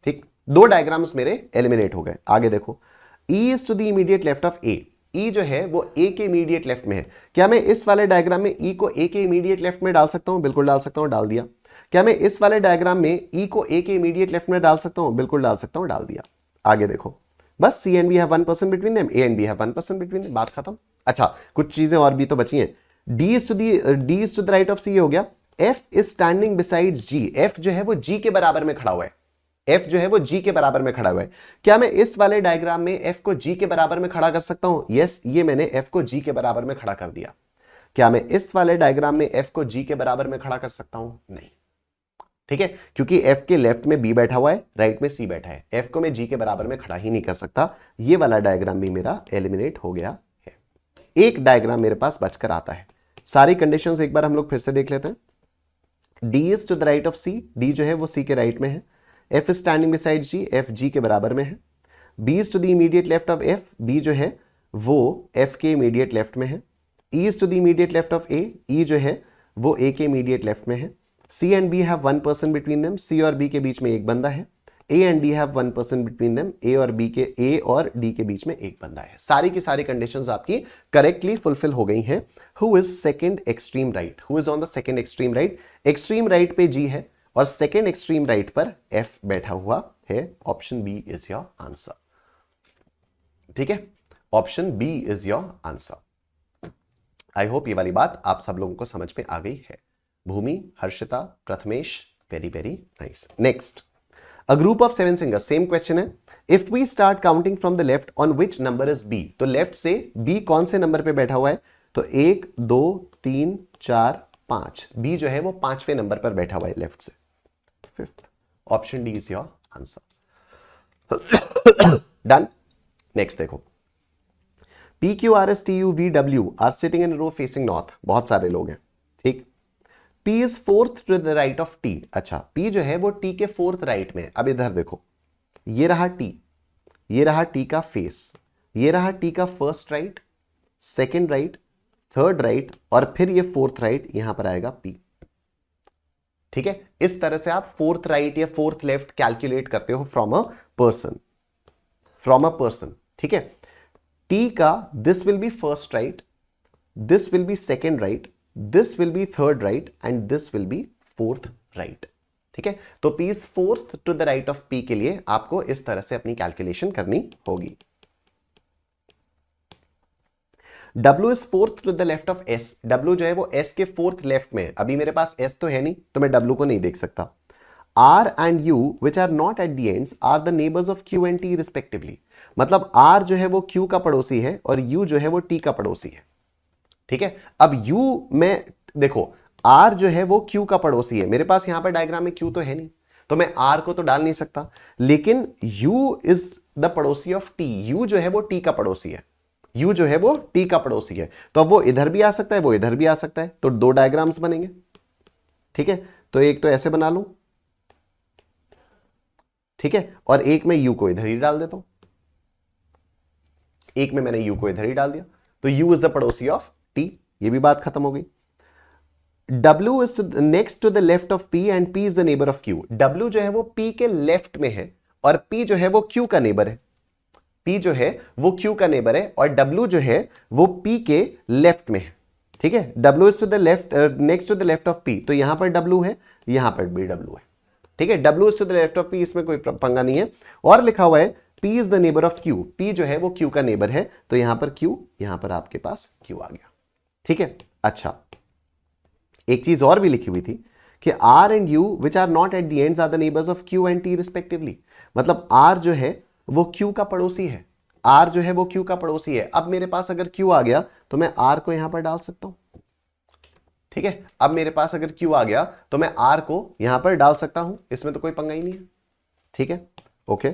A: ठीक। दो डायग्राम्स मेरे एलिमिनेट हो गए। आगे देखो, E is to the immediate left of A, E जो है वो A के इमीडिएट लेफ्ट में है। क्या मैं इस वाले डायग्राम में E को A के इमीडिएट लेफ्ट में डाल सकता हूं? बिल्कुल डाल सकता हूं, डाल दिया। क्या मैं इस वाले डायग्राम में E को A के इमीडिएट लेफ्ट में डाल सकता हूं? बिल्कुल डाल सकता हूं, डाल दिया। आगे देखो, बस C and B have 1% between them, A and B have 1% between them, बात खत्म। अच्छा, कुछ चीजें और भी तो बची हैं। D is to the right of C हो गया। F is standing besides G, F जो है वो G के बराबर में खड़ा हुआ है, F जो है वो G के बराबर में खड़ा हुआ है। क्या मैं इस वाले डायग्राम में F को G के बराबर में खड़ा कर सकता हूं? यस, ये मैंने F को G के बराबर में खड़ा कर दिया। क्या मैं इस वाले डायग्राम में F को G के बराबर में खड़ा कर सकता हूं? नहीं, ठीक है, क्योंकि F के लेफ्ट में B बैठा हुआ है, राइट में C बैठा है। F को मैं G के बराबर में खड़ा ही नहीं कर सकता। ये वाला डायग्राम भी मेरा एलिमिनेट हो गया है। एक डायग्राम मेरे पास बचकर आता है। सारी कंडीशंस एक बार हम लोग फिर से देख लेते हैं। D is to the right of C, D जो है वो C के राइट में है। F is standing beside G, F G के बराबर में है। B is to the immediate left of F, B जो है वो F के इमीडिएट लेफ्ट में है। E is to the immediate left of A, E जो है वो A के इमीडिएट लेफ्ट में है। C and B have 1% between them, C और B के बीच में एक बंदा है। A and D have 1% between them, A और D के बीच में एक बंदा है। सारी की सारी कंडीशंस आपकी करेक्टली फुलफिल हो गई हैं। Who is second extreme right, who is on the second extreme right? Extreme right पे G है और सेकंड एक्सट्रीम राइट पर F बैठा हुआ है। Option B is your answer, ठीक है, option B is your answer. I hope ये वाली बात आप सब लोगों को समझ में आ गई है। Bhumi, Harshita, Prathamesh, very very nice. Next, a group of 7 singers, same question है। If we start counting from the left on which number is B, तो लेफ्ट से बी कौन से नंबर पे बैठा हुआ है? तो 1 2 3 4 5, बी जो है वो 5वें नंबर पर बैठा हुआ है लेफ्ट से। Fifth, option D is your answer. Done. Next देखो, P Q R S T U V W are sitting in row facing north, बहुत सारे लोग हैं, ठीक। P is fourth to the right of T, अच्छा P जो है वो T के फोर्थ राइट में। अब इधर देखो, ये रहा T, ये रहा T का फेस, ये रहा T का first right, second right, third right और फिर ये फोर्थ राइट, यहां पर आएगा P। ठीक है, इस तरह से आप फोर्थ राइट या फोर्थ लेफ्ट कैलकुलेट करते हो फ्रॉम अ पर्सन, ठीक है। टी का this will be first right, this will be second right, this will be third right and this will be fourth right, ठीक है। तो P is fourth to the right of P के लिए आपको इस तरह से अपनी कैलकुलेशन करनी होगी। W is fourth to the left of S, W जो है वो S के फोर्थ लेफ्ट में है। अभी मेरे पास S तो है नहीं तो मैं W को नहीं देख सकता। R and U which are not at the ends are the neighbors of Q and T respectively, मतलब R जो है वो Q का पड़ोसी है और U जो है वो T का पड़ोसी है, ठीक है। अब U में देखो R जो है वो Q का पड़ोसी है, मेरे पास यहां पर डायग्राम में Q तो है नहीं तो मैं R को तो डाल नहीं सकता, लेकिन U इज द पड़ोसी ऑफ T, U जो है वो T का पड़ोसी है, U जो है वो T का पड़ोसी है, तो अब वो इधर भी आ सकता है, वो इधर भी आ सकता है, तो दो डायग्राम्स बनेंगे, ठीक है। तो एक तो ऐसे बना लूं, ठीक है, और एक में U को इधर ही डाल देता हूं, एक में मैंने U को इधर ही डाल दिया, तो U इज द पड़ोसी ऑफ T, ये भी बात खत्म हो गई। W is next to the left of P and P is the neighbor of Q, W जो है वो P के लेफ्ट में है और P जो है वो Q का नेबर है, P जो है वो Q का नेबर है और W जो है वो P के लेफ्ट में है, ठीक है। W is to the left next to the left of P, तो यहां पर W है, यहां पर भी W है, ठीक है। W is to the left of P, इसमें कोई पंगा नहीं है, और लिखा हुआ है P is the neighbor of Q, P जो है वो Q का नेबर है, तो यहां पर Q, यहां पर आपके पास Q आ गया, ठीक है। अच्छा, एक चीज और भी लिखी हुई थी कि R and U which are not at the ends are the neighbors of Q and T respectively, मतलब R जो है वो Q का पड़ोसी है, R जो है वो Q का पड़ोसी है। अब मेरे पास अगर Q आ गया तो मैं R को यहां पर डाल सकता हूं, ठीक है। अब मेरे पास अगर Q आ गया तो मैं R को यहां पर डाल सकता हूं, इसमें तो कोई पंगा ही नहीं है, ठीक है, ओके।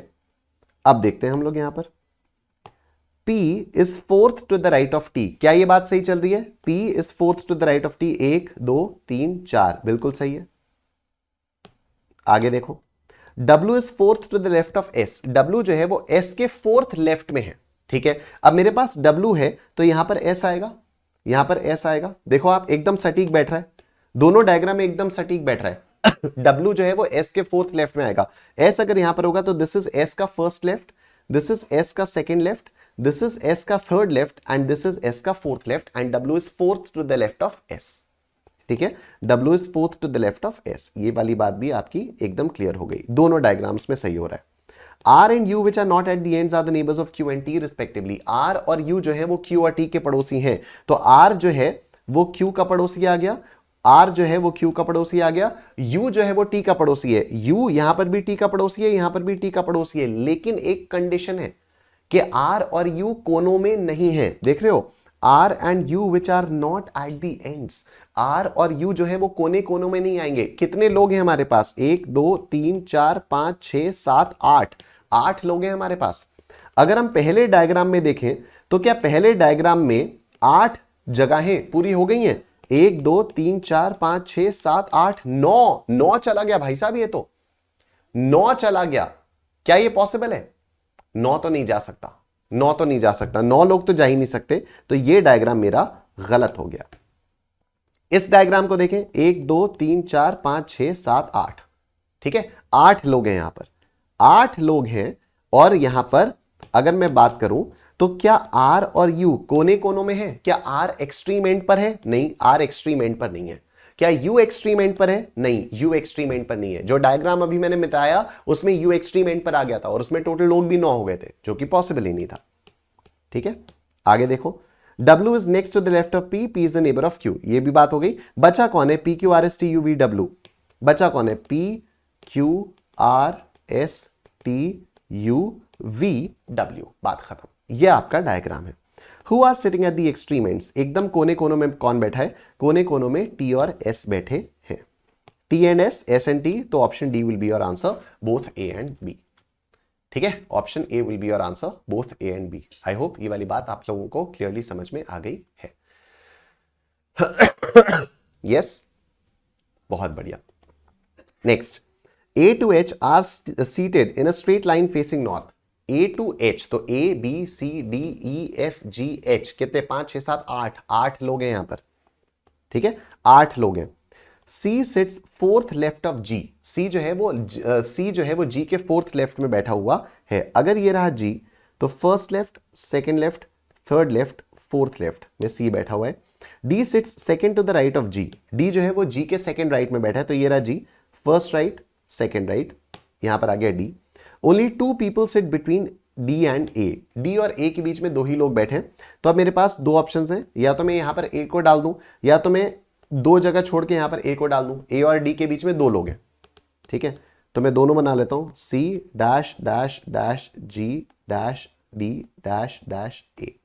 A: अब देखते हैं हम लोग यहां पर P is fourth to the right of T, क्या ये बात सही चल रही है? P is fourth to the right of T, 1 2 3 4, बिल्कुल सही है। आगे देखो, W is fourth to the left of S, W जो है वो S के फोर्थ लेफ्ट में है, ठीक है। अब मेरे पास W है तो यहां पर S आएगा, यहां पर S आएगा, देखो आप एकदम सटीक बैठ रहा है, दोनों डायग्राम में एकदम सटीक बैठ रहा है। W जो है वो S के फोर्थ लेफ्ट में आएगा, S अगर यहां पर होगा तो दिस इज S का first left, this is S का second left, this is S का third left and this is S का fourth left and W is fourth to the left of S, ठीक है। W is fourth to the left of S, ये वाली बात भी आपकी एकदम क्लियर हो गई, दोनों डायग्राम्स में सही हो रहा है। R and U which are not at the ends are the neighbors of Q and T respectively, R और U जो है वो Q और T के पड़ोसी हैं, तो R जो है वो Q का पड़ोसी आ गया, R जो है वो Q का पड़ोसी आ गया, U जो है वो T का पड़ोसी है, U यहां पर भी T का पड़ोसी है, यहां पर भी T का पड़ोसी है, लेकिन एक कंडीशन है कि R और U कोनों में नहीं है, देख रहे हो, R and U which are not at the ends, R और U जो है वो कोने कोनों में नहीं आएंगे। कितने लोग हैं हमारे पास? 1 2 3 4 5 6 7 8, 8 लोग हैं हमारे पास। अगर हम पहले डायग्राम में देखें तो क्या पहले डायग्राम में 8 जगहें पूरी हो गई हैं? 1 2 3 4 5 6 7 8 9 चला गया भाई साहब, ये तो 9 चला गया। क्या ये पॉसिबल है? 9 तो नहीं जा सकता, 9 तो नहीं जा सकता, 9 लोग तो जा ही नहीं सकते, तो ये डायग्राम मेरा गलत हो गया। इस डायग्राम को देखें, 1 2 3 4 5 6 7 8, ठीक है, 8 लोग हैं यहां पर, 8 लोग हैं, और यहां पर अगर मैं बात करूं तो क्या R और U कोने कोनों में है? क्या R एक्सट्रीम एंड पर है? नहीं, R एक्सट्रीम एंड पर नहीं है। क्या U एक्सट्रीम एंड पर है? नहीं, U एक्सट्रीम एंड पर नहीं है। जो डायग्राम अभी मैंने मिटाया उसमें U एक्सट्रीम एंड पर आ गया था और उसमें टोटल लोग भी 9 हो गए थे, जो कि पॉसिबल ही नहीं था, ठीक है। आगे देखो, W is next to the left of P, P is the neighbor of Q, ये भी बात हो गई। बचा कौन है? P Q R S T U V W, बचा कौन है? P Q R S T U V W, बात खत्म। ये आपका डायग्राम है। Who are sitting at the extreme ends, एकदम कोने कोनों में कौन बैठा है? कोने कोनों में T और S बैठे हैं, T and S, S and T, तो option D will be your answer, both A and B, ठीक है। Option A will be your answer, both A and B. I hope ये वाली बात आप लोगों को क्लियरली समझ में आ गई है। यस, बहुत बढ़िया। Next, A to H are seated in a straight line facing north. A to H, तो A B C D E F G H, कितने? 5 6 7 8, 8 लोग हैं यहां पर, ठीक है, 8 लोग हैं। C sits fourth left of G, C जो है वो जी के फोर्थ लेफ्ट में बैठा हुआ है। अगर ये रहा जी तो first left, second left, third left, fourth left में सी बैठा हुआ है। D sits second to the right of G, D जो है वो जी के सेकेंड राइट में बैठा है, तो ये रहा G, first right second right, यहां पर आ गया D. Only two people sit between D and A, D और ए के बीच में दो ही लोग बैठे हैं। तो अब मेरे पास दो ऑप्शंस हैं, या तो मैं यहां पर ए को डाल दूं, या तो मैं दो जगह छोड़ के यहां पर ए को डाल दूं। ए और डी के बीच में दो लोग हैं, ठीक है, तो मैं दोनों बना लेता हूं, सी डैश डैश डैश जी डैश डी डैश डैश ए,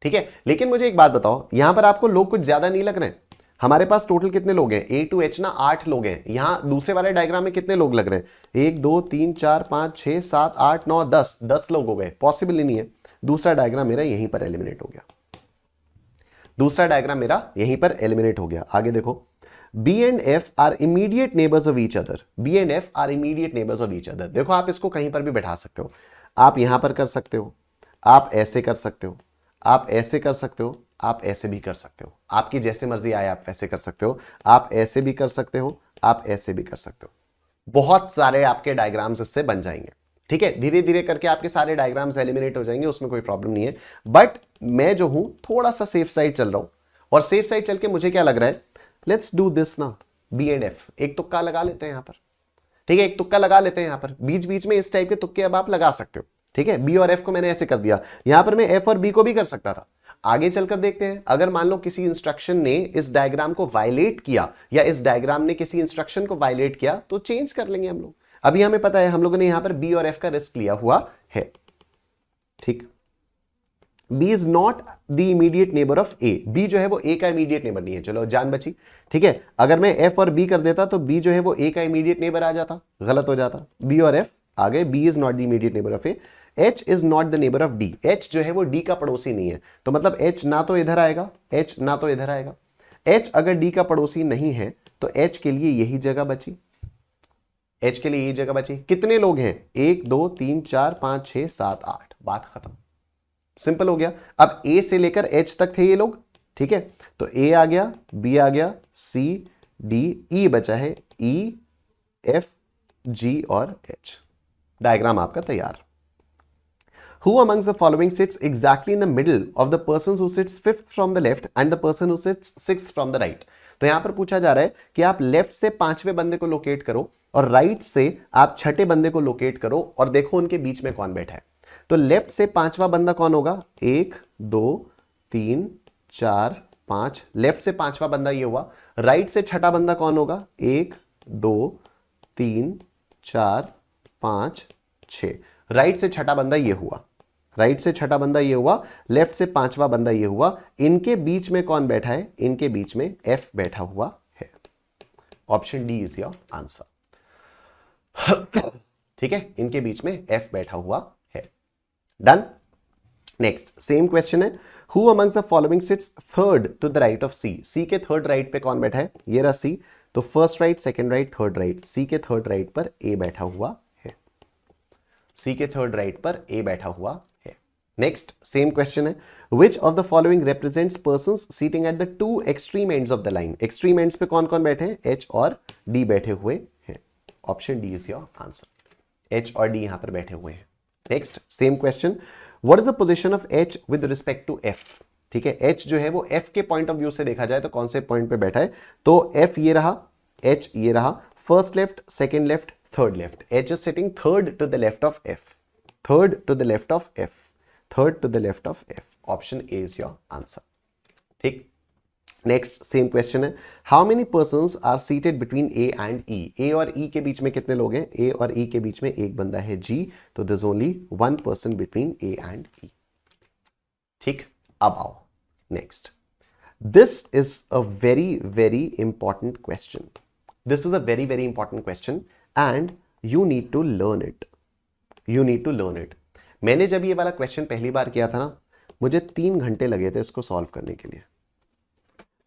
A: ठीक है। लेकिन मुझे एक बात बताओ, यहां पर आपको लोग कुछ ज्यादा नहीं लग रहे हैं? हमारे पास टोटल कितने लोग हैं, ए टू एच ना 8 लोग हैं। यहां दूसरे वाले डायग्राम में कितने लोग लग रहे हैं, 1 2 3 4 5 6 7 8 9 10 लोग हो गए, पॉसिबल ही नहीं है। दूसरा डायग्राम मेरा यहीं पर एलिमिनेट हो गया, दूसरा डायग्राम मेरा यहीं पर एलिमिनेट हो गया। आगे देखो, B and F are immediate neighbors of each other, B and F are immediate neighbors of each other। देखो आप इसको कहीं पर भी बैठा सकते हो, आप यहां पर कर सकते हो, आप ऐसे कर सकते हो, आप ऐसे कर सकते हो, आप ऐसे भी कर सकते हो, आपकी जैसे मर्जी आए आप वैसे कर सकते हो, आप ऐसे भी कर सकते हो, आप ऐसे भी कर सकते हो। बहुत सारे आपके डायग्राम्स इससे बन जाएंगे, ठीक है। धीरे धीरे करके आपके सारे डायग्राम्स एलिमिनेट हो जाएंगे, उसमें कोई प्रॉब्लम नहीं है। बट मैं जो हूं थोड़ा सा सेफ साइड चल रहा हूं, और सेफ साइड चल के मुझे क्या लग रहा है, लेट्स डू दिस ना, बी एंड एफ, एक तुक्का लगा लेते हैं यहां पर, ठीक है, एक तुक्का लगा लेते हैं यहां पर। बीच बीच में इस टाइप के तुक्के अब आप लगा सकते हो, ठीक है। बी और एफ को मैंने ऐसे कर दिया, यहां पर मैं एफ और बी को भी कर सकता था। आगे चलकर देखते हैं, अगर मान लो किसी इंस्ट्रक्शन ने इस डायग्राम को वायलेट किया, या इस डायग्राम ने किसी इंस्ट्रक्शन को वायलेट किया, तो चेंज कर लेंगे हम लोग। अभी हमें पता है हम लोगों ने यहां पर बी और एफ का रिस्क लिया हुआ है, ठीक। B is not the immediate neighbour of A, B जो है वो A का इमीडिएट नेबर नहीं है, चलो जान बची, ठीक है। अगर मैं F और B कर देता तो B जो है वो A का इमीडिएट नेबर आ जाता, गलत हो जाता, B और F आ गए। B is not the immediate neighbour of A, H is not the neighbour of D, H जो है वो D का पड़ोसी नहीं है, तो मतलब H ना तो इधर आएगा, H ना तो इधर आएगा। H अगर D का पड़ोसी नहीं है तो H के लिए यही जगह बची, H के लिए यही जगह बची। कितने लोग हैं, 1 2 3 4 5 6 7 8, बात खत्म, सिंपल हो गया। अब A से लेकर H तक थे ये लोग, ठीक है, तो A आ गया, B आ गया, C D E बचा है, E F G और H। डायग्राम आपका तैयार। Who amongst the following sits exactly in the middle of the persons who sits fifth from the left and the person who sits sixth from the right? तो यहां पर पूछा जा रहा है कि आप लेफ्ट से पांचवें बंदे को लोकेट करो और राइट से आप छठे बंदे को लोकेट करो और देखो उनके बीच में कौन बैठा है। तो लेफ्ट से पांचवा बंदा कौन होगा, 1 2 3 4 5, लेफ्ट से पांचवा बंदा ये हुआ। राइट से छठा बंदा कौन होगा, 1 2 3 4 5 6, राइट से छठा बंदा ये हुआ, राइट से छठा बंदा ये हुआ, लेफ्ट से पांचवा बंदा ये हुआ। इनके बीच में कौन बैठा है, इनके बीच में एफ बैठा हुआ है। Option D is your answer, ठीक है, इनके बीच में एफ बैठा हुआ है। डन। नेक्स्ट सेम क्वेश्चन है, who amongst the following sits third to the right of C, C के थर्ड राइट पे कौन बैठा है, ये रहा सी, तो first right second right third right, C के थर्ड राइट पर ए बैठा हुआ है, सी के थर्ड राइट पर ए बैठा हुआ है। नेक्स्ट सेम क्वेश्चन है, which of the following represents persons sitting at the two extreme ends of the line, extreme ends पे कौन कौन बैठे हैं, एच और डी बैठे हुए हैं। Option D is your answer, H और डी यहां पर बैठे हुए हैं। Next same question, what is the position of H with respect to F, ठीक है, एच जो है वो एफ के पॉइंट ऑफ व्यू से देखा जाए तो कौन से पॉइंट पे बैठा है, तो एफ ये रहा, एच ये रहा, first left second left third left, H is sitting third to the left of F, third to the left of F, third to the left of F. Option A is your answer, ठीक। नेक्स्ट सेम क्वेश्चन है, how many persons are seated between A and E, A और ई के बीच में कितने लोग हैं, ए और ई के बीच में एक बंदा है जी, तो this only one person between A and E, ठीक। अब आओ next, this is a very very important question, this is a very very important question and you need to learn it, you need to learn it. मैंने जब ये वाला क्वेश्चन पहली बार किया था ना, मुझे 3 घंटे लगे थे इसको सॉल्व करने के लिए,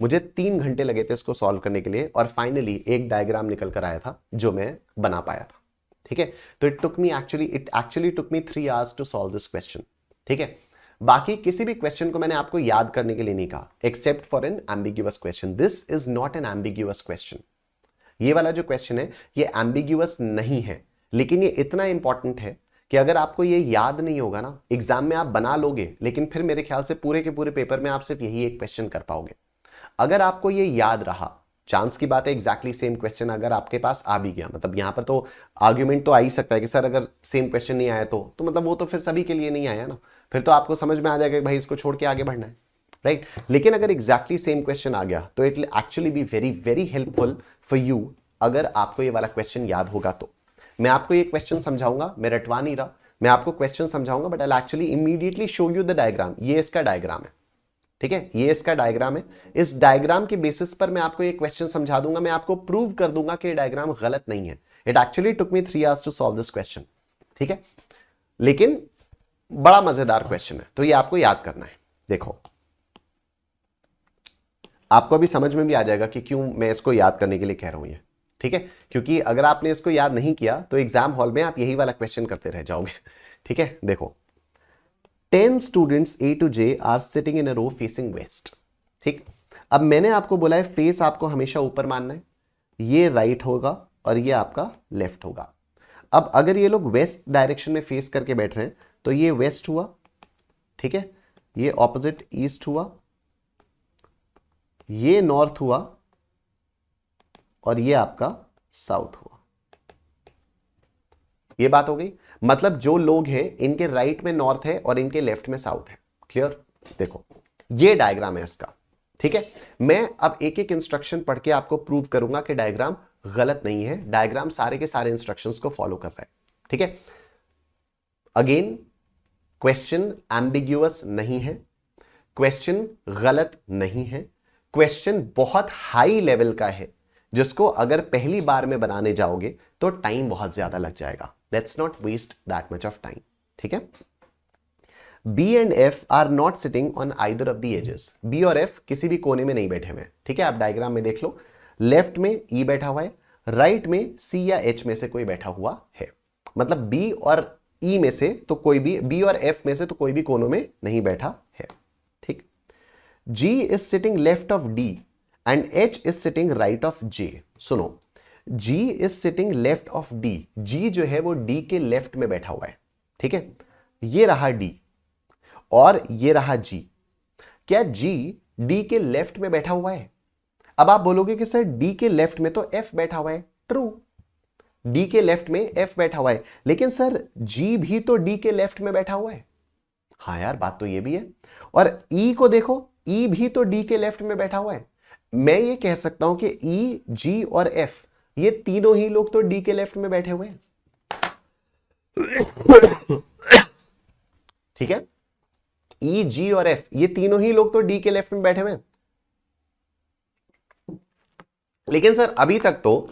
A: मुझे 3 घंटे लगे थे इसको सॉल्व करने के लिए, और फाइनली एक डायग्राम निकल कर आया था जो मैं बना पाया था, ठीक है। तो it actually took me 3 hours to solve this question, ठीक है। बाकी किसी भी क्वेश्चन को मैंने आपको याद करने के लिए नहीं कहा, except for an ambiguous question. This is not an ambiguous question. ये वाला जो क्वेश्चन है ये एम्बिग्यूअस नहीं है, लेकिन ये इतना इंपॉर्टेंट है कि अगर आपको ये याद नहीं होगा ना, एग्जाम में आप बना लोगे, लेकिन फिर मेरे ख्याल से पूरे के पूरे पेपर में आप सिर्फ यही एक क्वेश्चन कर पाओगे। अगर आपको ये याद रहा, चांस की बात है एग्जैक्टली सेम क्वेश्चन अगर आपके पास आ भी गया, मतलब यहां पर तो आर्ग्यूमेंट तो आ ही सकता है कि सर अगर सेम क्वेश्चन नहीं आया तो मतलब वो तो फिर सभी के लिए नहीं आया ना, फिर तो आपको समझ में आ जाएगा कि भाई इसको छोड़ के आगे बढ़ना है, राइट। लेकिन अगर एग्जैक्टली सेम क्वेश्चन आ गया तो it will actually be very very helpful for you अगर आपको ये वाला क्वेश्चन याद होगा तो। मैं आपको ये क्वेश्चन समझाऊंगा, मैं रटवा नहीं रहा, मैं आपको क्वेश्चन समझाऊंगा, but I actually immediately show you the diagram. ये इसका डायग्राम है, ठीक है, ये इसका डायग्राम है। इस डायग्राम के बेसिस पर मैं आपको ये क्वेश्चन समझा दूंगा, मैं आपको प्रूव कर दूंगा कि डायग्राम गलत नहीं है। It actually took me 3 hours to solve this question, ठीक है, लेकिन बड़ा मजेदार क्वेश्चन है, तो ये आपको याद करना है। देखो आपको अभी समझ में भी आ जाएगा कि क्यों मैं इसको याद करने के लिए कह रहा हूं ये, ठीक है, क्योंकि अगर आपने इसको याद नहीं किया तो एग्जाम हॉल में आप यही वाला क्वेश्चन करते रह जाओगे, ठीक है। देखो 10 students A to J are sitting in a row facing west, ठीक। अब मैंने आपको बोला है फेस आपको हमेशा ऊपर मानना है, ये राइट होगा और ये आपका लेफ्ट होगा। अब अगर ये लोग वेस्ट डायरेक्शन में फेस करके बैठ रहे हैं तो ये वेस्ट हुआ, ठीक है, ये ऑपोजिट ईस्ट हुआ, ये नॉर्थ हुआ और ये आपका साउथ हुआ। ये बात हो गई, मतलब जो लोग हैं इनके राइट में नॉर्थ है और इनके लेफ्ट में साउथ है। क्लियर? देखो ये डायग्राम है इसका, ठीक है। मैं अब एक एक इंस्ट्रक्शन पढ़ के आपको प्रूव करूंगा कि डायग्राम गलत नहीं है, डायग्राम सारे के सारे इंस्ट्रक्शंस को फॉलो कर रहा है, ठीक है। अगेन क्वेश्चन एम्बिग्यूअस नहीं है, क्वेश्चन गलत नहीं है, क्वेश्चन बहुत हाई लेवल का है जिसको अगर पहली बार में बनाने जाओगे तो टाइम बहुत ज्यादा लग जाएगा। Let's not waste that much of time, ठीक है। B and F are not sitting on either of the edges. B और F किसी भी कोने में नहीं बैठे हुए, ठीक है। आप डायग्राम में देख लो, लेफ्ट में E बैठा हुआ है, राइट में C या H में से कोई बैठा हुआ है। मतलब B और E में से तो कोई भी, B और F में से तो कोई भी कोनों में नहीं बैठा है, ठीक। G is sitting left of D and H is sitting right of J। सुनो, G is sitting left of D, G जो है वो D के लेफ्ट में बैठा हुआ है, ठीक है। ये रहा D और ये रहा G। क्या G D के लेफ्ट में बैठा हुआ है? अब आप बोलोगे कि सर D के लेफ्ट में तो F बैठा हुआ है। ट्रू, D के लेफ्ट में F बैठा हुआ है, लेकिन सर G भी तो D के लेफ्ट में बैठा हुआ है। हाँ यार, बात तो ये भी है। और E को देखो, E भी तो D के लेफ्ट में बैठा हुआ है। मैं ये कह सकता हूं कि E, G और F ये तीनों ही लोग तो D के लेफ्ट में बैठे हुए हैं, ठीक है। E, G और F ये तीनों ही लोग तो D के लेफ्ट में बैठे हुए हैं। लेकिन सर अभी तक तो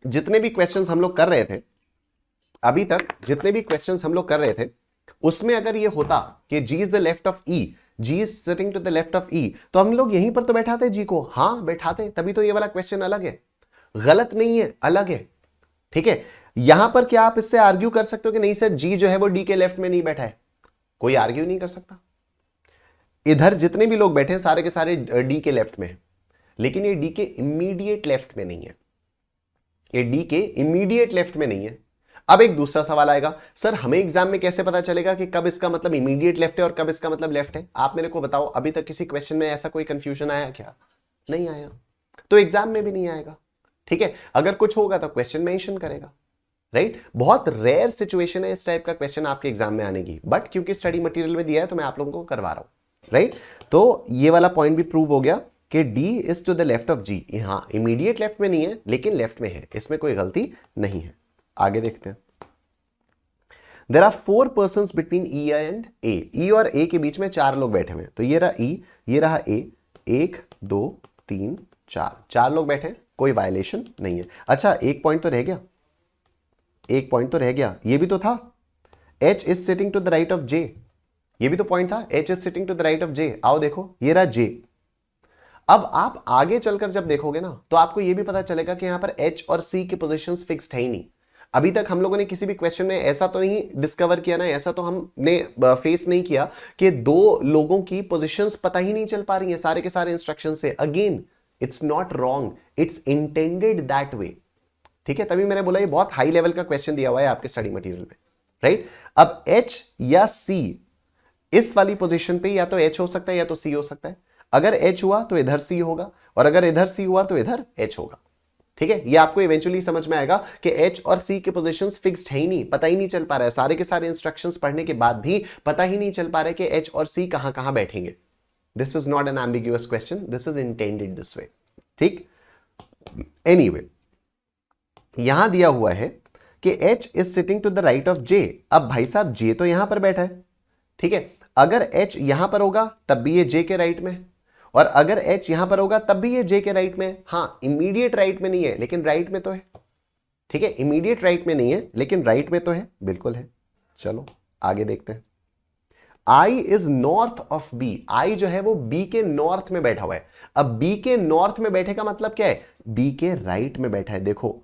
A: जितने भी क्वेश्चंस हम लोग कर रहे थे, अभी तक जितने भी क्वेश्चंस हम लोग कर रहे थे उसमें अगर ये होता कि G is the left of E, G is sitting to the left of E, तो हम लोग यहीं पर तो बैठाते G को। हाँ बैठाते, तभी तो ये वाला क्वेश्चन अलग है, गलत नहीं है, अलग है, ठीक है। यहां पर क्या आप इससे आर्ग्यू कर सकते हो कि नहीं सर G जो है वो D के लेफ्ट में नहीं बैठा है? कोई आर्ग्यू नहीं कर सकता। इधर जितने भी लोग बैठे हैं सारे के सारे D के लेफ्ट में है, लेकिन ये D के इमीडिएट लेफ्ट में नहीं है, ये D के इमीडिएट लेफ्ट में नहीं है। अब एक दूसरा सवाल आएगा, सर हमें एग्जाम में कैसे पता चलेगा कि कब इसका मतलब इमीडिएट लेफ्ट है और कब इसका मतलब लेफ्ट है? आप मेरे को बताओ, अभी तक किसी क्वेश्चन में ऐसा कोई कंफ्यूजन आया क्या? नहीं आया, तो एग्जाम में भी नहीं आएगा, ठीक है। अगर कुछ होगा तो क्वेश्चन मेंशन करेगा, राइट। बहुत रेयर सिचुएशन है इस टाइप का क्वेश्चन आपके एग्जाम में आने की, बट क्योंकि स्टडी मटेरियल में दिया है तो मैं आप लोगों को करवा रहा हूं, राइट। तो ये वाला पॉइंट भी प्रूव हो गया कि D is to the left of G। हाँ इमीडिएट लेफ्ट में नहीं है लेकिन लेफ्ट में है, इसमें कोई गलती नहीं है। आगे देखते हैं। There are 4 persons between E and A। E और A के बीच में 4 लोग बैठे हुए हैं, तो ये रहा E, ये रहा A, 1 2 3 4 लोग बैठे हैं, कोई वायलेशन नहीं है। अच्छा एक पॉइंट तो रह गया, एक पॉइंट तो रह गया, ये भी तो था, H is sitting to the right of J। ये भी तो पॉइंट था, H is sitting to the right of J। आओ देखो, ये रहा J। अब आप आगे चलकर जब देखोगे ना तो आपको ये भी पता चलेगा कि यहां पर H और C की पोजीशंस फिक्स्ड है ही नहीं। अभी तक हम लोगों ने किसी भी क्वेश्चन में ऐसा तो नहीं डिस्कवर किया ना, ऐसा तो हमने फेस नहीं किया कि दो लोगों की पोजीशंस पता ही नहीं चल पा रही हैं सारे के सारे इंस्ट्रक्शन से। Again it's not wrong, it's intended that way. ठीक है, तभी मैंने बोला ये बहुत हाई लेवल का क्वेश्चन दिया हुआ है आपके स्टडी मटेरियल में, राइट। अब H या C, इस वाली पोजीशन पे या तो H हो सकता है या तो C हो सकता है। अगर H हुआ तो इधर C होगा, और अगर इधर C हुआ तो इधर H होगा। ठीक है, ये आपको इवेंचुअली समझ में आएगा कि H और C के पोजीशंस फिक्स्ड है ही नहीं, पता ही नहीं चल पा रहा है। सारे के सारे इंस्ट्रक्शंस पढ़ने के बाद भी पता ही नहीं चल पा रहा है कि H और C कहां कहां बैठेंगे। This is not an ambiguous question, this is intended this way. ठीक, एनीवे यहां दिया हुआ है कि H is sitting to the right of J। अब भाई साहब J तो यहां पर बैठा है, ठीक है। अगर H यहां पर होगा तब भी ये J के राइट में है, और अगर H यहां पर होगा तब भी ये J के राइट में है। हाँ, इमीडिएट राइट में नहीं है लेकिन राइट में तो है। ठीक है, इमीडिएट राइट में नहीं है लेकिन राइट में तो है, बिल्कुल है। चलो आगे देखते हैं। I is north of B। I जो है वो B के नॉर्थ में बैठा हुआ है। अब B के नॉर्थ में बैठे का मतलब क्या है? B के राइट में बैठा है। देखो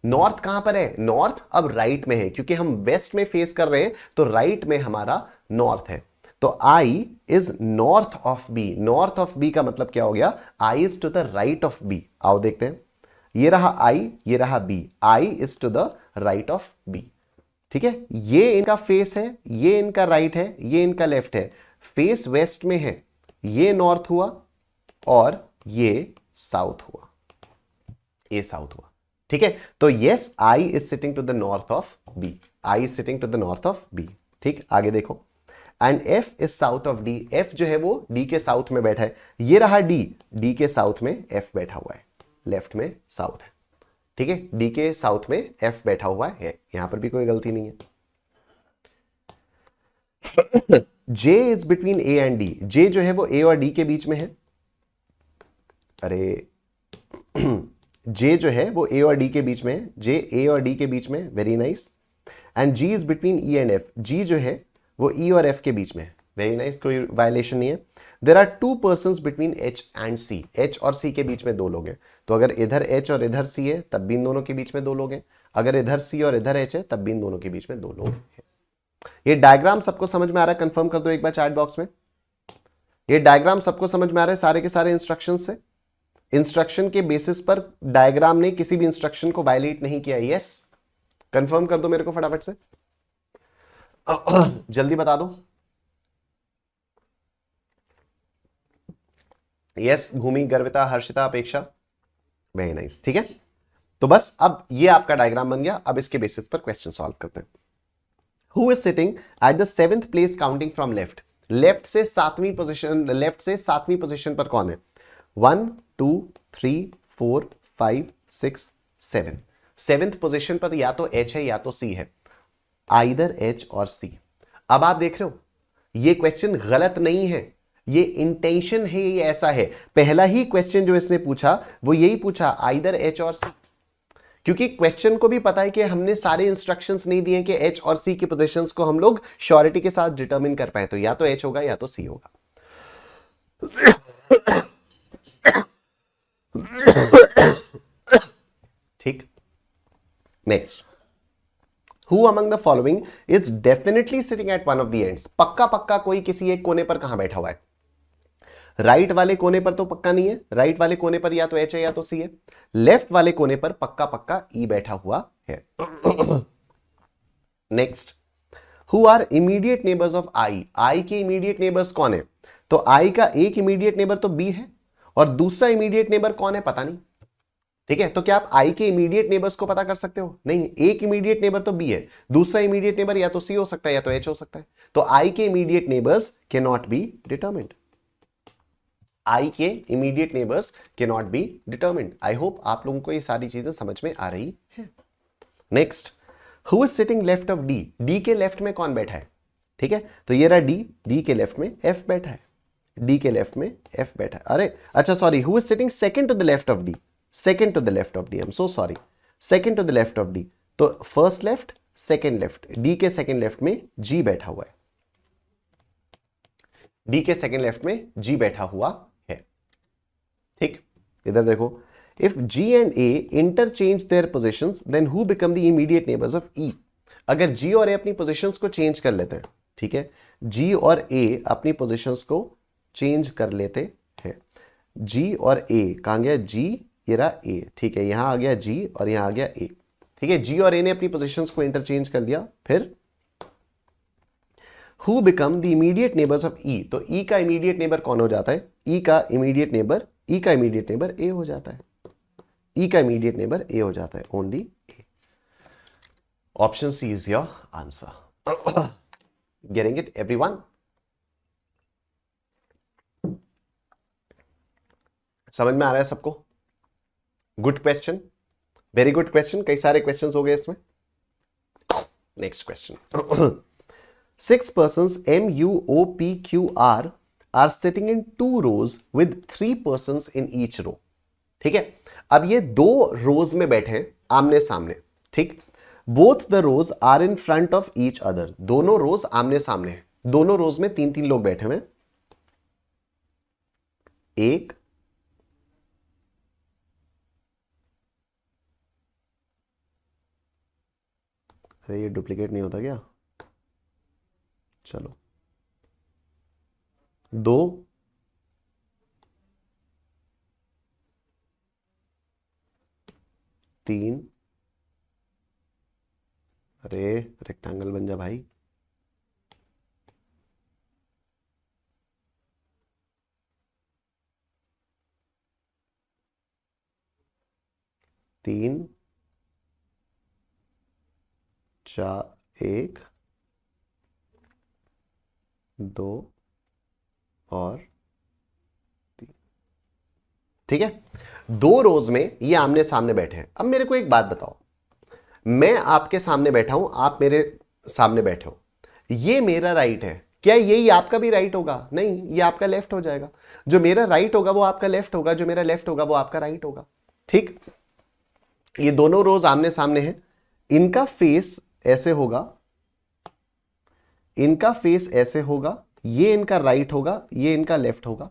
A: नॉर्थ कहां पर है? नॉर्थ अब राइट में है, क्योंकि हम वेस्ट में फेस कर रहे हैं तो राइट में हमारा नॉर्थ है। तो I is north of B। North of B का मतलब क्या हो गया? I is to the right of B। आओ देखते हैं, ये रहा I, ये रहा B। I is to the right of B। ठीक है, ये इनका फेस है, ये इनका राइट है, ये इनका लेफ्ट है। फेस वेस्ट में है, ये नॉर्थ हुआ और ये साउथ हुआ, ये साउथ हुआ। ठीक है, तो yes I is sitting to the north of B. I is sitting to the north of B. ठीक, आगे देखो। And F is south of D. F जो है वो डी के साउथ में बैठा है। ये रहा डी, डी के साउथ में एफ बैठा हुआ है, लेफ्ट में साउथ है। ठीक है, डी के साउथ में एफ बैठा हुआ है, यहां पर भी कोई गलती नहीं है। J is between A and D. J जो है वो ए और डी के बीच में है। अरे जे जो है वो ए और डी के बीच में है। जे ए और डी के बीच में, very nice. And G is between E and F. G जो है वो ई और एफ के बीच में है, वेरी नाइस, कोई वायलेशन नहीं है। There are two persons between H and C. H और सी के बीच में दो लोग हैं, तो अगर इधर एच और इधर सी है तब भी इन दोनों के बीच में दो लोग हैं। अगर इधर सी और इधर एच है तब भी इन दोनों के बीच में दो लोग हैं। ये डायग्राम सबको समझ में आ रहा है? कंफर्म कर दो एक बार चैट बॉक्स में। ये डायग्राम सबको समझ में आ रहा है सारे के सारे इंस्ट्रक्शन से? इंस्ट्रक्शन के बेसिस पर डायग्राम ने किसी भी इंस्ट्रक्शन को वायलेट नहीं किया। यस, कंफर्म कर दो मेरे को फटाफट से, जल्दी बता दो। यस, भूमि, गर्विता, हर्षिता, अपेक्षा, वेरी नाइस। ठीक है, तो बस अब ये आपका डायग्राम बन गया। अब इसके बेसिस पर क्वेश्चन सॉल्व करते हैं। Who is sitting at the 7th place counting from left. Left से 7वीं पोजीशन, लेफ्ट से 7वीं पोजीशन पर कौन है? 1 2 3 4 5 6 7। 7th पोजीशन पर या तो H है या तो C है, आइदर H और C। अब आप देख रहे हो ये क्वेश्चन गलत नहीं है, ये इंटेंशन है, ये ऐसा है। पहला ही क्वेश्चन जो इसने पूछा वो यही पूछा, आइदर H और C, क्योंकि क्वेश्चन को भी पता है कि हमने सारे इंस्ट्रक्शंस नहीं दिए कि H और C की पोजीशंस को हम लोग श्योरिटी के साथ डिटरमिन कर पाए, तो या तो H होगा या तो C होगा। ठीक, next. Who among the following is definitely sitting at one of the ends? पक्का पक्का कोई किसी एक कोने पर कहां बैठा हुआ है? राइट वाले कोने पर तो पक्का नहीं है, राइट वाले कोने पर या तो H है या तो C है। लेफ्ट वाले कोने पर पक्का पक्का E बैठा हुआ है। नेक्स्ट, who are immediate neighbours of I? I के इमीडिएट नेबर्स कौन है? तो I का एक इमीडिएट नेबर तो B है और दूसरा इमीडिएट नेबर कौन है पता नहीं। ठीक है, तो क्या आप I के इमीडिएट नेबर्स को पता कर सकते हो? नहीं, एक इमीडिएट नेबर तो B है, दूसरा इमीडिएट नेबर या तो C हो सकता है या तो H हो सकता है। तो I के immediate neighbours can not be determined. I के immediate neighbours can not be determined. I hope आप लोगों को ये सारी चीजें समझ में आ रही है। नेक्स्ट, who is sitting left of D? D के लेफ्ट में कौन बैठा है? ठीक है, तो ये रहा D, D के लेफ्ट में F बैठा है, D के लेफ्ट में F बैठा है। अरे अच्छा sorry, who is sitting second to the left of D? Second to the left of D, I am so sorry, second to the left of D. तो first left second left, D के सेकेंड लेफ्ट में जी बैठा हुआ है, डी के सेकेंड लेफ्ट में जी बैठा हुआ है। ठीक, इधर देखो, if G and A interchange their positions then who become the immediate neighbours of E। अगर G और A अपनी पोजिशंस को चेंज कर लेते हैं, ठीक है, G और A अपनी पोजिशंस को चेंज कर लेते हैं, G और A कहां गया, G ये रहा A, ठीक है, यहां आ गया G और यहां आ गया A, ठीक है, G और A ने अपनी पोजिशंस को इंटरचेंज कर दिया, फिर who become the immediate neighbours of E। तो E का इमीडिएट नेबर कौन हो जाता है, E का इमीडिएट नेबर A हो जाता है, E का इमीडिएट नेबर A हो जाता है, only A। Option C is your answer. Getting it everyone? समझ में आ रहा है सबको? Good question, very good question, कई सारे क्वेश्चंस हो गए इसमें। Next question. 6 persons MUOPQR are sitting in 2 rows with 3 persons in each row। ठीक है, अब ये 2 rows में बैठे हैं आमने सामने, ठीक, both the rows are in front of each other। दोनों rows आमने सामने हैं, दोनों rows में 3-3 लोग बैठे हुए हैं, एक, अरे ये डुप्लीकेट नहीं होता क्या, चलो, 2, 3, अरे रेक्टेंगल बन जा भाई, 3, 4, 1, 2 और 3, ठीक है, 2 रोज में ये आमने सामने बैठे हैं। अब मेरे को एक बात बताओ, मैं आपके सामने बैठा हूं, आप मेरे सामने बैठे हो, ये मेरा राइट है, क्या यही आपका भी राइट होगा? नहीं, ये आपका लेफ्ट हो जाएगा। जो मेरा राइट होगा वो आपका लेफ्ट होगा, जो मेरा लेफ्ट होगा वो आपका राइट होगा, ठीक। ये दोनों रोज आमने सामने हैं, इनका फेस ऐसे होगा, इनका फेस ऐसे होगा, ये इनका राइट होगा, ये इनका लेफ्ट होगा।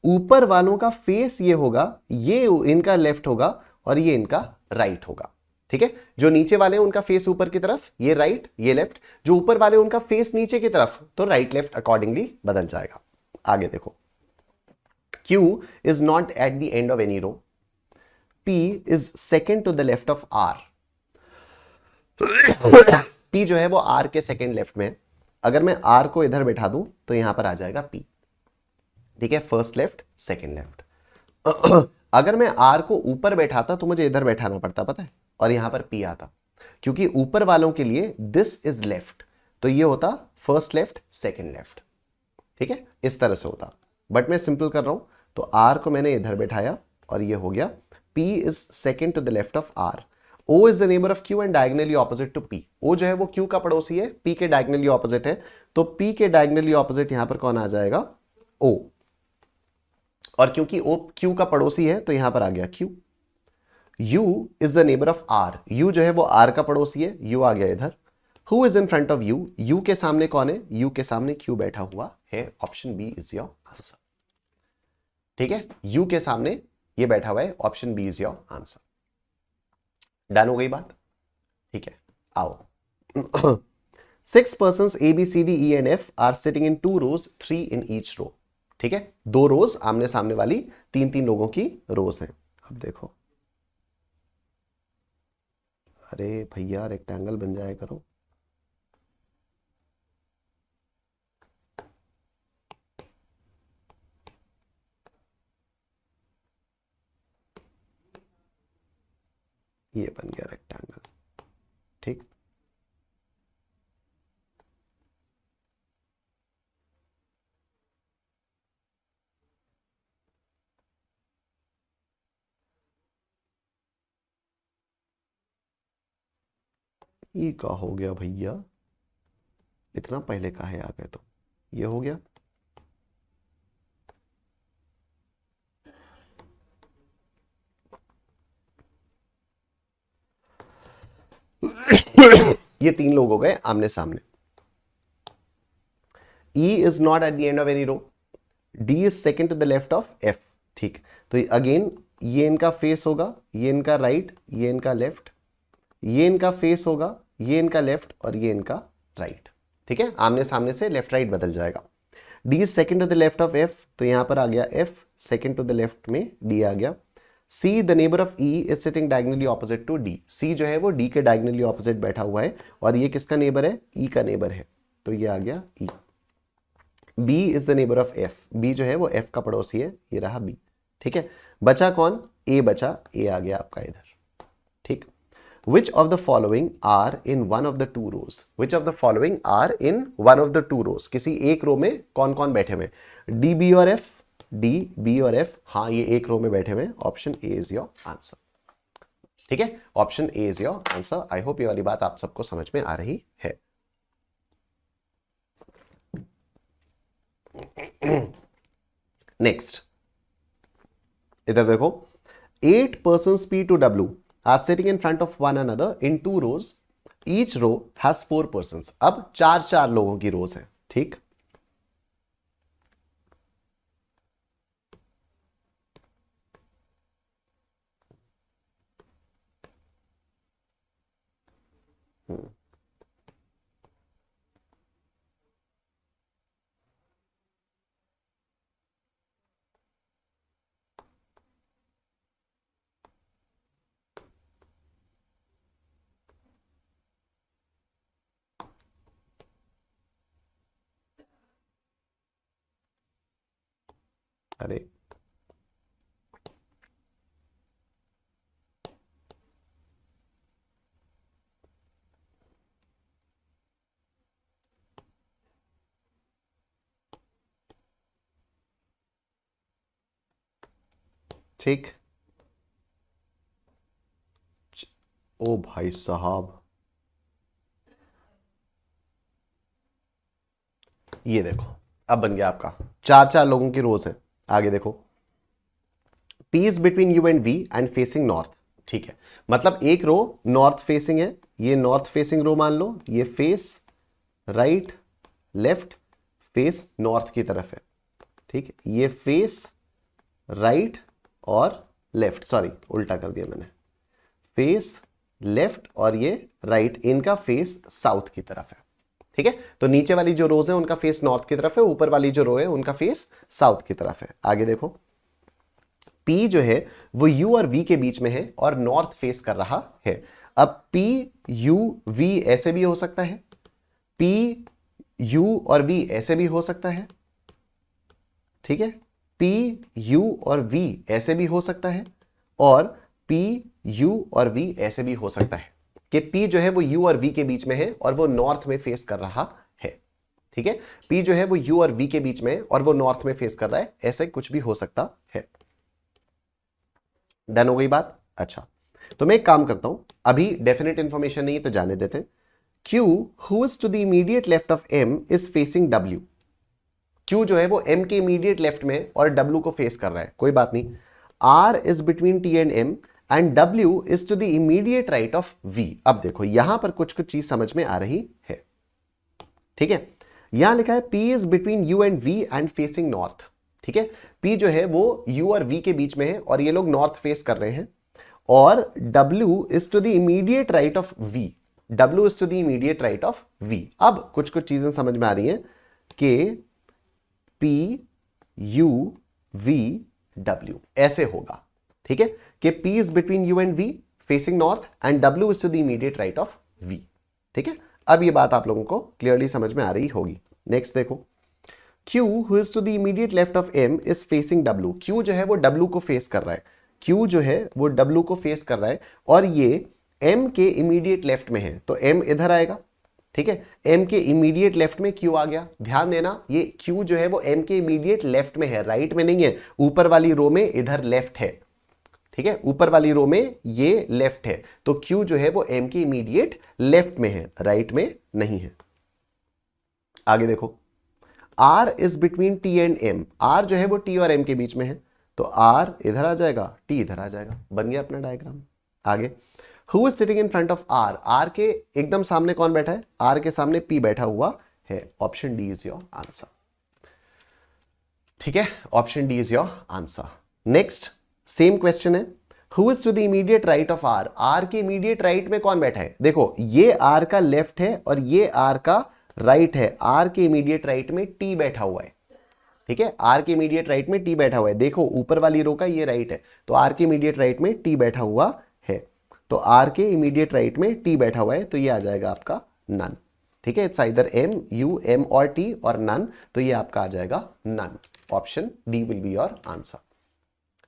A: ऊपर वालों का फेस ये होगा, ये इनका लेफ्ट होगा और ये इनका राइट होगा, ठीक है। जो नीचे वाले हैं उनका फेस ऊपर की तरफ, ये राइट ये लेफ्ट, जो ऊपर वाले उनका फेस नीचे की तरफ, तो राइट लेफ्ट अकॉर्डिंगली बदल जाएगा। आगे देखो, Q is not at the end of any row, P is second to the left of R। P जो है वो R के सेकंड लेफ्ट में है। अगर मैं R को इधर बैठा दूं तो यहां पर आ जाएगा P, ठीक है, फर्स्ट लेफ्ट सेकंड लेफ्ट। अगर मैं R को ऊपर बैठाता तो मुझे इधर बैठाना पड़ता, पता है, और यहां पर P आता, क्योंकि ऊपर वालों के लिए दिस इज लेफ्ट, तो ये होता फर्स्ट लेफ्ट सेकंड लेफ्ट, ठीक है, इस तरह से होता। बट मैं सिंपल कर रहा हूं, तो R को मैंने इधर बैठाया और ये हो गया P is second to the left of R। O is the neighbour of Q and diagonally opposite to P। O जो है वो Q का पड़ोसी है, P के डायगनली ऑपोजिट है, तो P के डायगनली ऑपोजिट यहां पर कौन आ जाएगा, O। और क्योंकि O Q का पड़ोसी है तो यहां पर आ गया Q। U is the neighbour of R। U जो है वो R का पड़ोसी है, U आ गया इधर। Who is in front of U? U के सामने कौन है, U के सामने Q बैठा हुआ है। Option B is your answer, ठीक है, U के सामने ये बैठा हुआ है, option B is your answer. Done हो गई बात, ठीक है, आओ। 6 persons A B C D E and F are sitting in 2 rows, 3 in each row। ठीक है, 2 रोज आमने सामने वाली 3-3 लोगों की रोज हैं। अब देखो, अरे भैया रेक्टेंगल बन जाए करो, ये बन गया रेक्टेंगल, ठीक। ये क्या हो गया भैया, इतना पहले काहे आ गए, तो ये हो गया। ये 3 लोग हो गए आमने सामने। E is not at the end of any row, D is second to the left of F, ठीक। तो अगेन ये इनका फेस होगा, ये इनका राइट, ये इनका लेफ्ट, ये इनका फेस होगा, ये इनका लेफ्ट और ये इनका राइट। ठीक है, आमने सामने से लेफ्ट राइट बदल जाएगा। D is second to the left of F, तो यहां पर आ गया F, second to the left में डी आ गया। C the neighbour of E is sitting diagonally opposite to D, C जो है वो डी के डायगनली ऑपोजिट बैठा हुआ है और ये किसका नेबर है, ई का नेबर है, तो ये आ गया E. B is the neighbour of F, B जो है वो एफ का पड़ोसी है, ये रहा बी। ठीक है, बचा कौन, ए बचा, ए आ गया आपका इधर। ठीक, which of the following are in one of the two rows, which of the following are in one of the two rows, किसी एक रो में कौन कौन बैठे हुए, डी बी और एफ, डी बी और एफ, हाँ ये एक रो में बैठे हुए, option A is your answer. ठीक है, option A is your answer. I hope ये वाली बात आप सबको समझ में आ रही है। नेक्स्ट इधर देखो, 8 persons P to W are sitting in front of one another in 2 rows. Each row has 4 persons. अब 4 लोगों की रोज है। ठीक, अरे ठीक, ओ भाई साहब, ये देखो अब बन गया आपका 4 लोगों की रोज है। आगे देखो, P is between U and V and facing north. ठीक है, मतलब एक रो नॉर्थ फेसिंग है, ये नॉर्थ फेसिंग रो मान लो, ये face right left face north की तरफ है। ठीक है, ये फेस राइट और लेफ्ट, सॉरी उल्टा कर दिया मैंने, फेस लेफ्ट और ये राइट, इनका फेस साउथ की तरफ है। ठीक है, तो नीचे वाली जो रोज है उनका फेस नॉर्थ की तरफ है, ऊपर वाली जो रो है उनका फेस साउथ की तरफ है। आगे देखो, P जो है वो U और V के बीच में है और नॉर्थ फेस कर रहा है। अब P U V ऐसे भी हो सकता है, P U और V ऐसे भी हो सकता है। ठीक है, P U और V ऐसे भी हो सकता है और P U और V ऐसे भी हो सकता है कि P जो है वो U और V के बीच में है और वो नॉर्थ में फेस कर रहा है। ठीक है, P जो है वो U और V के बीच में है और वो नॉर्थ में फेस कर रहा है, ऐसे कुछ भी हो सकता है। डन हो गई बात। अच्छा, तो मैं एक काम करता हूं, अभी डेफिनेट इंफॉर्मेशन नहीं है तो जाने देते हैं। Q who is to the immediate left of M is facing W. Q जो है वो M के इमीडिएट लेफ्ट में और W को फेस कर रहा है, कोई बात नहीं। R is between T and M and W is to the immediate right of V. अब देखो यहां पर कुछ कुछ चीज समझ में आ रही है। ठीक है, यहां लिखा है P is between U and V and facing north. ठीक है, P जो है वो U और V के बीच में है और ये लोग नॉर्थ फेस कर रहे हैं और W is to the immediate right of V. W is to the immediate right of V. अब कुछ कुछ चीजें समझ में आ रही हैं कि P U V W ऐसे होगा। ठीक है, कि P is between U and V facing north and W is to the immediate right of V. ठीक है, अब ये बात आप लोगों को क्लियरली समझ में आ रही होगी। नेक्स्ट देखो, Q who is to the immediate left of M is facing W. Q जो है वो W को फेस कर रहा है, Q जो है वो W को फेस कर रहा है और ये M के इमीडिएट लेफ्ट में है, तो M इधर आएगा। ठीक है, M के इमीडिएट लेफ्ट में Q आ गया। ध्यान देना, ये Q जो है वो M के इमीडिएट लेफ्ट में है, राइट में नहीं है। ऊपर वाली रो में इधर लेफ्ट है। ठीक है, ऊपर वाली रो में ये लेफ्ट है, तो Q जो है वो M के इमीडिएट लेफ्ट में है, राइट में नहीं है। आगे देखो, R is between T and M. R जो है वो T और M के बीच में है, तो R इधर आ जाएगा, T इधर आ जाएगा, बन गया अपना डायग्राम। आगे, Who is sitting in front of R? R के एकदम सामने कौन बैठा है? R के सामने P बैठा हुआ है। Option D is your answer. ठीक है, option D is your answer. Next, same question है, who is to the immediate right of R, R के इमीडिएट राइट में कौन बैठा है? देखो ये आर का लेफ्ट है और ये आर का राइट है, आर के इमीडिएट राइट में टी बैठा हुआ है, ठीक है, आर के इमीडिएट राइट में टी बैठा हुआ है। देखो ऊपर वाली रो का ये राइट है, तो आर के इमीडिएट राइट में टी बैठा हुआ है, तो आर के इमीडिएट राइट में टी बैठा हुआ है, तो ये आ जाएगा आपका नन, ठीक है, it's either M, U, M और टी और नन, तो ये आपका आ जाएगा none. Option D will be your answer.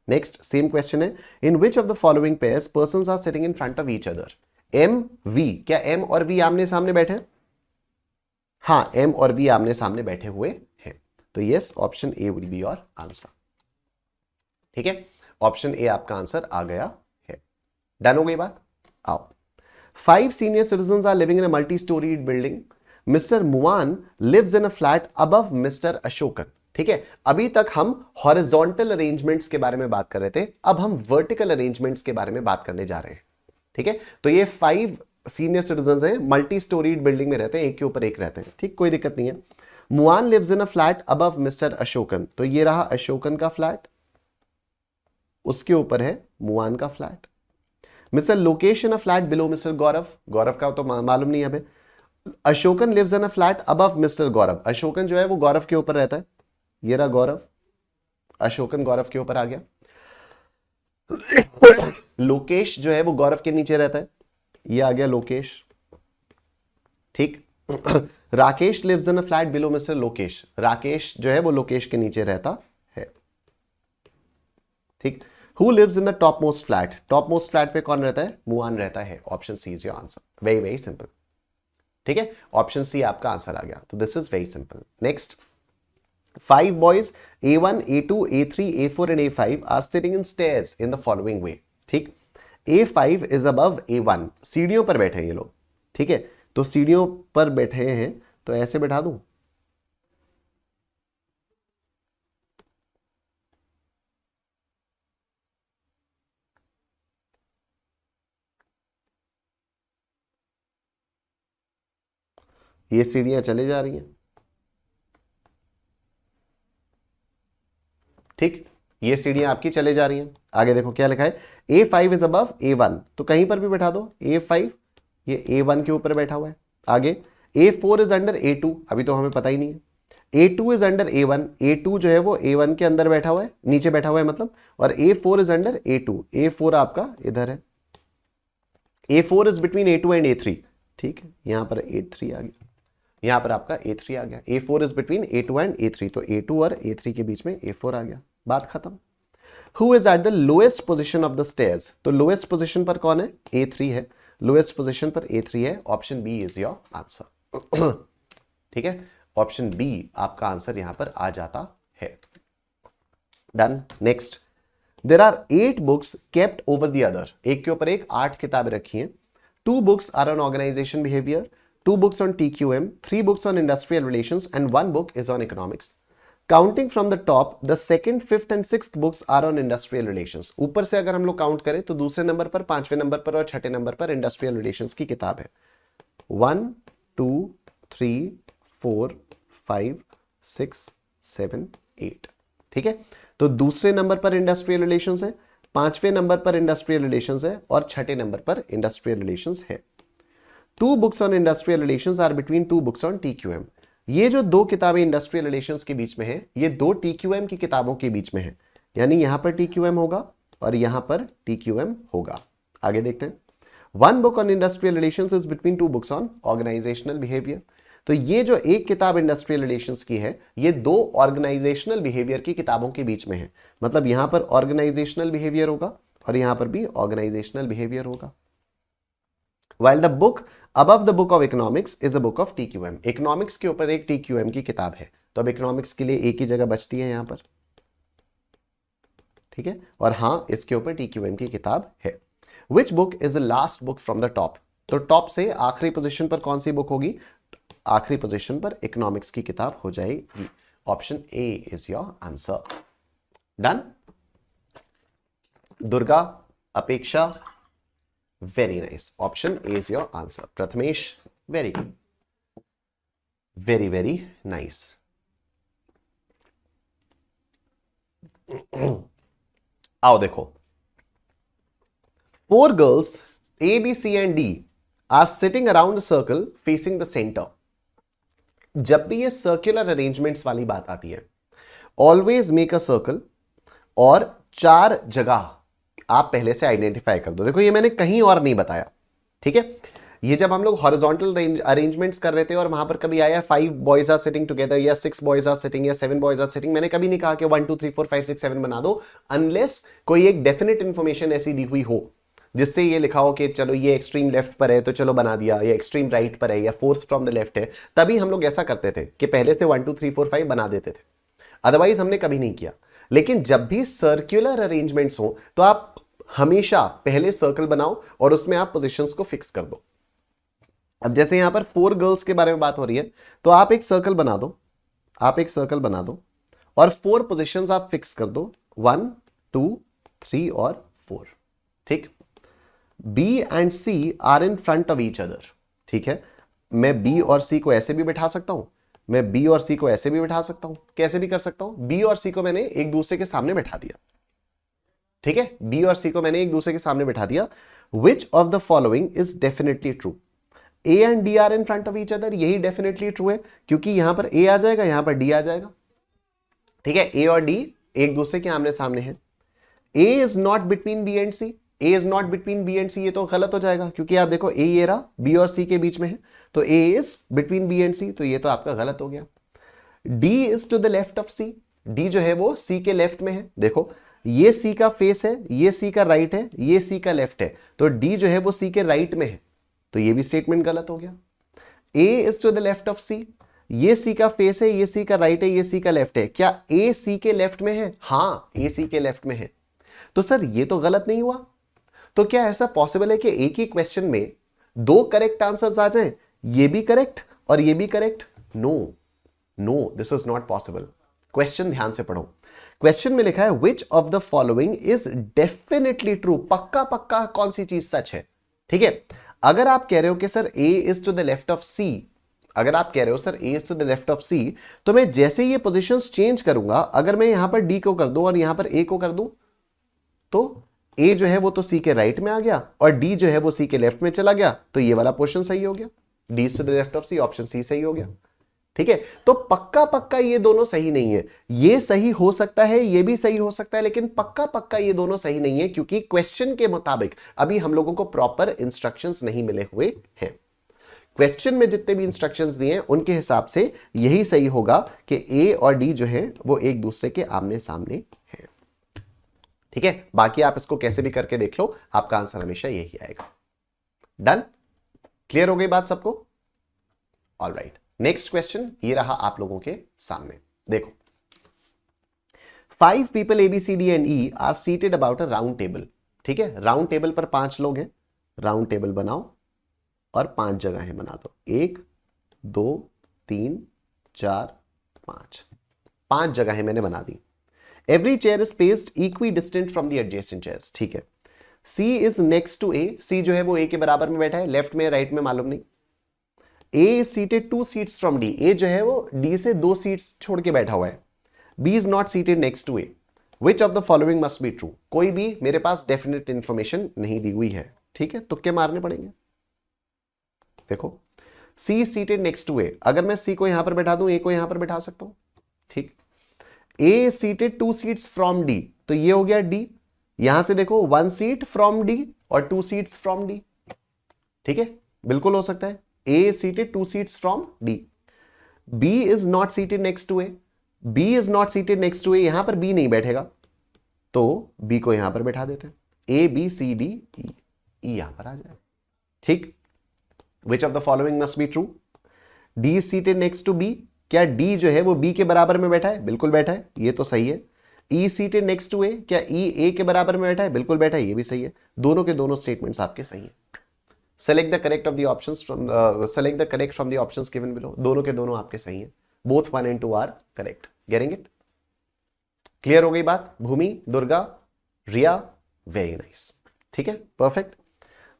A: Next same question है, in which of the following pairs persons are sitting in front of each other? M V, क्या एम और वी आमने सामने बैठे? हाँ, एम और वी आमने सामने बैठे हुए हैं, तो yes, option A will be your answer, ठीक है, ऑप्शन ए आपका आंसर आ गया है। डन हो गई बात? आओ, 5 senior citizens are living in a multi-storied building. Mr. Muan lives in a flat above Mr. Ashokan. ठीक है, अभी तक हम हॉरिजॉन्टल अरेंजमेंट्स के बारे में बात कर रहे थे, अब हम वर्टिकल अरेंजमेंट्स के बारे में बात करने जा रहे हैं, ठीक है। तो ये 5 सीनियर सिटीजंस हैं, मल्टी स्टोरीड बिल्डिंग में रहते हैं, एक के ऊपर एक रहते हैं, ठीक, कोई दिक्कत नहीं है। Muan lives in a flat above mister Ashokan, तो ये रहा अशोकन का फ्लैट, उसके ऊपर है मुआन का flat. Mister Lokesh in a flat below mister Gaurav, Gaurav का तो मालूम नहीं है हमें। Ashokan lives in a flat above mister Gaurav, Ashokan जो है वो गौरव के ऊपर रहता है, ये रहा गौरव, अशोकन गौरव के ऊपर आ गया। लोकेश जो है वो गौरव के नीचे रहता है, ये आ गया लोकेश, ठीक। Rakesh lives in a flat below mister Lokesh, Rakesh जो है वो लोकेश के नीचे रहता है, ठीक। Who lives in the topmost flat? Topmost flat पे कौन रहता है? मुआन रहता है। Option C is your answer, very very simple, ठीक है, ऑप्शन सी आपका आंसर आ गया, तो this is very simple. Next, 5 boys A1, A2, A3, A4 and A5 are sitting in stairs in the following way, ठीक। A5 is above A1, सीढ़ियों पर बैठे हैं ये लोग, ठीक है, तो सीढ़ियों पर बैठे हैं, तो ऐसे बैठा दूं, ये सीढ़ियां चले जा रही हैं, ठीक, ये सीढ़ियां आपकी चले जा रही हैं। आगे देखो क्या लिखा है, A5 इज अबव A1, तो कहीं पर भी बैठा दो, A5 ये A1 के ऊपर बैठा हुआ है। आगे A4 इज अंडर A2, अभी तो हमें पता ही नहीं है। A2 is under A1, A2 जो है वो A1 के अंदर बैठा हुआ है, नीचे बैठा हुआ है मतलब, और A4 is under A2, A4 आपका इधर है, A4 is between A2 and A3, ठीक है, यहां पर A3 आ गया, यहां पर आपका A3 आ गया, A4 is between A2 and A3, तो A2 और A3 के बीच में A4 आ गया, बात खत्म। Who is at the lowest position of the stairs? तो लोएस्ट पोजीशन पर कौन है? A3 है, लोएस्ट पोजीशन पर A3 है, option B is your answer, ठीक है, ऑप्शन बी आपका आंसर यहां पर आ जाता है। Done. Next, there are 8 books kept over the other, एक के ऊपर एक 8 किताबें रखी हैं। 2 books are on organisation behaviour, 2 books on TQM, 3 books on industrial relations and 1 book is on economics. Counting from the top, the second, fifth and sixth books are on industrial relations. ऊपर से अगर हम लोग काउंट करें तो दूसरे नंबर पर, पांचवें नंबर पर और छठे नंबर पर इंडस्ट्रियल रिलेशंस की किताब है। 1, 2, 3, 4, 5, 6, 7, 8, ठीक है, तो दूसरे नंबर पर इंडस्ट्रियल रिलेशंस है, पांचवें नंबर पर इंडस्ट्रियल रिलेशंस है और छठे नंबर पर इंडस्ट्रियल रिलेशंस है। 2 books on industrial relations are between 2 books on TQM. ये जो 2 किताबें इंडस्ट्रियल रिलेशंस के बीच में है, ये 2 TQM की किताबों के बीच में है, यानी यहां पर TQM होगा और यहां पर TQM होगा। आगे देखते हैं, 1 book on industrial relations is between 2 books on organizational behavior. तो ये जो एक किताब इंडस्ट्रियल रिलेशंस की है, ये 2 ऑर्गेनाइजेशनल बिहेवियर की किताबों के बीच में है, मतलब यहां पर ऑर्गेनाइजेशनल बिहेवियर होगा और यहां पर भी ऑर्गेनाइजेशनल बिहेवियर होगा। While the book above the book of economics is a book of TQM. Economics के ऊपर एक TQM की किताब है, तो अब इकोनॉमिक्स के लिए एक ही जगह बचती है यहां पर, ठीक है, और हां इसके ऊपर TQM की किताब है। Which book is the last book from the top? तो टॉप से आखिरी पोजीशन पर कौन सी बुक होगी? आखिरी पोजीशन पर इकोनॉमिक्स की किताब हो जाएगी, option A is your answer. Done. Durga, अपेक्षा, very nice, option A is your answer. Prathamesh, very good, very very nice. आओ देखो, 4 girls A, B, C and D are sitting around a circle facing the center. जब भी ये सर्कुलर अरेंजमेंट्स वाली बात आती है, ऑलवेज मेक अ सर्कल और 4 जगह आप पहले से आइडेंटिफाई कर दो। देखो ये मैंने कहीं और नहीं बताया, ठीक है। ये जब हम लोग हॉरिजॉन्टल अरेंजमेंट्स कर रहे थे और वहां पर कभी आया 5 बॉयज आर सिटिंग टुगेदर या 6 बॉयज आर सिटिंग या 7 बॉयज आर सिटिंग, मैंने कभी नहीं कहा कि 1 2 3 4 5 6 7 बना दो, अनलेस कोई एक डेफिनेट इंफॉर्मेशन ऐसी दी हुई हो जिससे ये लिखा हो कि चलो ये एक्सट्रीम लेफ्ट पर है तो चलो बना दिया, या एक्सट्रीम राइट पर है या फोर्थ फ्रॉम द लेफ्ट है, तभी हम लोग ऐसा करते थे कि पहले से 1 2 3 4 5 बना देते थे, अदरवाइज हमने कभी नहीं किया। लेकिन जब भी सर्कुलर अरेंजमेंट्स हो तो आप हमेशा पहले सर्कल बनाओ और उसमें आप पोजीशंस को फिक्स कर दो। अब जैसे यहां पर 4 गर्ल्स के बारे में बात हो रही है, तो आप एक सर्कल बना दो, आप एक सर्कल बना दो और 4 पोजीशंस आप फिक्स कर दो, 1 2 3 और 4, ठीक। B and C are in front of each other, ठीक है। मैं B और C को ऐसे भी बिठा सकता हूं, मैं B और C को ऐसे भी बिठा सकता हूं, कैसे भी कर सकता हूं। B और C को मैंने एक दूसरे के सामने बिठा दिया, ठीक है। B और C को मैंने एक दूसरे के सामने बिठा दिया। Which of the following is definitely true? A and D are in front of each other, यही डेफिनेटली ट्रू है क्योंकि यहां पर A आ जाएगा, यहां पर D आ जाएगा, ठीक है। A और D एक दूसरे के आमने सामने हैं। A is not between B and C, A is not between B and C, ये तो गलत हो जाएगा क्योंकि आप देखो A ये रहा, B और C के बीच में है, तो A is between B and C, तो ये तो आपका गलत हो गया। D is to the left of C, D जो है वो C के लेफ्ट में है। देखो ये C का फेस है, ये C का राइट है, ये C का लेफ्ट है, तो D जो है वो C के राइट में है, तो ये भी स्टेटमेंट गलत हो गया। A is to the left of C, ये C का फेस है, ये C का राइट है, ये C का लेफ्ट है, क्या A C के लेफ्ट में है? हाँ, A C के लेफ्ट में है, तो सर ये तो गलत नहीं हुआ। तो क्या ऐसा पॉसिबल है कि एक ही क्वेश्चन में 2 करेक्ट आंसर्स आ जाएं, ये भी करेक्ट और ये भी correct? No no, this is not possible. Question ध्यान से पढ़ो, क्वेश्चन में लिखा है which of the following is definitely true, पक्का पक्का कौन सी चीज सच है, ठीक है। अगर आप कह रहे हो कि sir A is to the left of C, अगर आप कह रहे हो sir A is to the left of C, तो मैं जैसे ये पोजीशंस चेंज करूंगा, अगर मैं यहां पर D को कर दूं और यहां पर A को कर दूं, तो A जो है वो तो C के राइट में आ गया और D जो है वो C के लेफ्ट में चला गया, तो ये वाला पोर्शन सही हो गया, D to the left of C, option C सही हो गया, ठीक है। तो पक्का पक्का ये दोनों सही नहीं है, ये सही हो सकता है, ये भी सही हो सकता है, लेकिन पक्का पक्का ये दोनों सही नहीं है क्योंकि क्वेश्चन के मुताबिक अभी हम लोगों को प्रॉपर इंस्ट्रक्शंस नहीं मिले हुए हैं। क्वेश्चन में जितने भी इंस्ट्रक्शंस दिए हैं उनके हिसाब से यही सही होगा कि A और D जो है वो एक दूसरे के आमने सामने है, ठीक है। बाकी आप इसको कैसे भी करके देख लो, आपका आंसर हमेशा यही आएगा। डन, क्लियर हो गई बात सबको? ऑलराइट, नेक्स्ट क्वेश्चन ये रहा आप लोगों के सामने। देखो, 5 people A B C D and E are seated about a round table, ठीक है। राउंड टेबल पर 5 लोग हैं, राउंड टेबल बनाओ और 5 जगहें बना दो, 1 2 3 4 5 जगहें मैंने बना दी। Every chair is placed equidistant from the adjacent chairs, ठीक है। C is next to A, C जो है वो A के बराबर में बैठा है, लेफ्ट में राइट में मालूम नहीं। A is seated 2 seats from D, A जो है वो D से 2 सीट्स छोड़ के बैठा हुआ है। B is not seated next to A, which of the following must be true? कोई भी मेरे पास डेफिनेट इंफॉर्मेशन नहीं दी हुई है, ठीक है, तुक्के मारने पड़ेंगे। देखो, C is seated next to A, अगर मैं C को यहां पर बैठा दूं, A को यहां पर बैठा सकता हूं, ठीक। A is seated 2 seats from D, तो ये हो गया D, यहां से देखो 1 seat from D और 2 seats from D, ठीक है, बिल्कुल हो सकता है। A is seated 2 seats from D. B is not seated next to A. B is not seated next to A. यहां पर B नहीं बैठेगा, तो B को यहां पर बैठा देते हैं। A, B, C, D, E. E यहां पर आ जाए, ठीक। Which of the following must be true? D is seated next to B. क्या D जो है वो B के बराबर में बैठा है? बिल्कुल बैठा है, ये तो सही है। E is seated next to A. क्या E A के बराबर में बैठा है? बिल्कुल बैठा है, ये भी सही है। दोनों के दोनों स्टेटमेंट्स आपके सही हैं। Select the correct of the options from select the correct from the options given below. दोनों के दोनों आपके सही हैं। Both 1 and 2 are correct. Getting it? Clear हो गई बात? भूमि, दुर्गा, रिया, वेरी नाइस, ठीक है, परफेक्ट।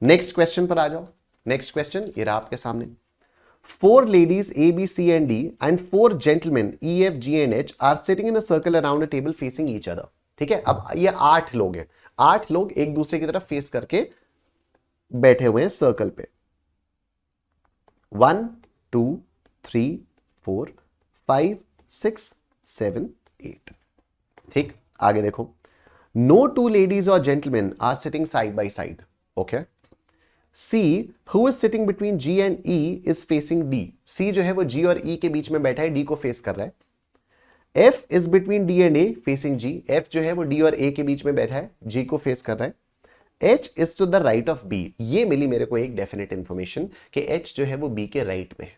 A: नेक्स्ट क्वेश्चन पर आ जाओ। नेक्स्ट क्वेश्चन ये रहा आपके सामने। 4 ladies A, B, C and D and 4 gentlemen E, F, G and H are sitting in a circle around a table facing each other. ठीक है, अब ये 8 लोग हैं, 8 लोग एक दूसरे की तरफ फेस करके बैठे हुए हैं सर्कल पे। 1 2 3 4 5 6 7 8। ठीक, आगे देखो, नो टू लेडीज और gentleman are sitting side by side. Okay, C who is sitting between G and E is facing D। C जो है वो G और E के बीच में बैठा है, D को फेस कर रहा है। F is between D and A facing G। F जो है वो D और A के बीच में बैठा है, G को फेस कर रहा है। H is to the right of B। ये मिली मेरे को एक डेफिनेट इंफॉर्मेशन कि H जो है वो B के राइट में है।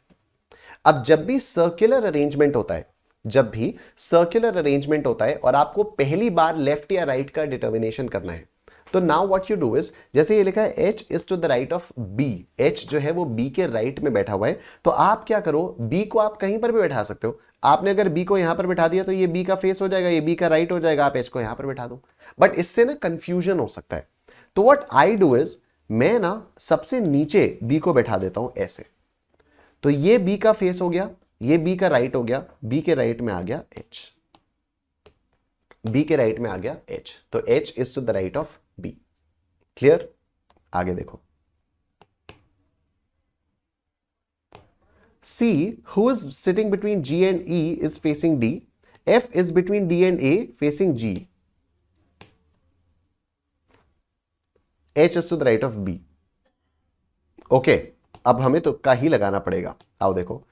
A: अब जब भी सर्कुलर अरेंजमेंट होता है, जब भी सर्कुलर अरेंजमेंट होता है और आपको पहली बार लेफ्ट या राइट का डिटर्मिनेशन करना है, तो now what you do is, जैसे ये लिखा है H is to the right of B, H जो है वो B के राइट में बैठा हुआ है, तो आप क्या करो, B को आप कहीं पर भी बैठा सकते हो। आपने अगर B को यहां पर बैठा दिया तो ये B का फेस हो जाएगा, ये B का राइट हो जाएगा, आप H को यहां पर बैठा दो। बट इससे ना कंफ्यूजन हो सकता है, तो व्हाट आई डू इज, मैं ना सबसे नीचे B को बैठा देता हूं ऐसे, तो ये B का फेस हो गया, ये B का राइट हो गया, B के राइट में आ गया H, B के राइट में आ गया H, तो H is to the right of B। Clear, आगे देखो, C who is sitting between G and E is facing D। F is between D and A facing G। H is to the right of B। Okay, अब हमें तो का ही लगाना पड़ेगा। आओ देखो,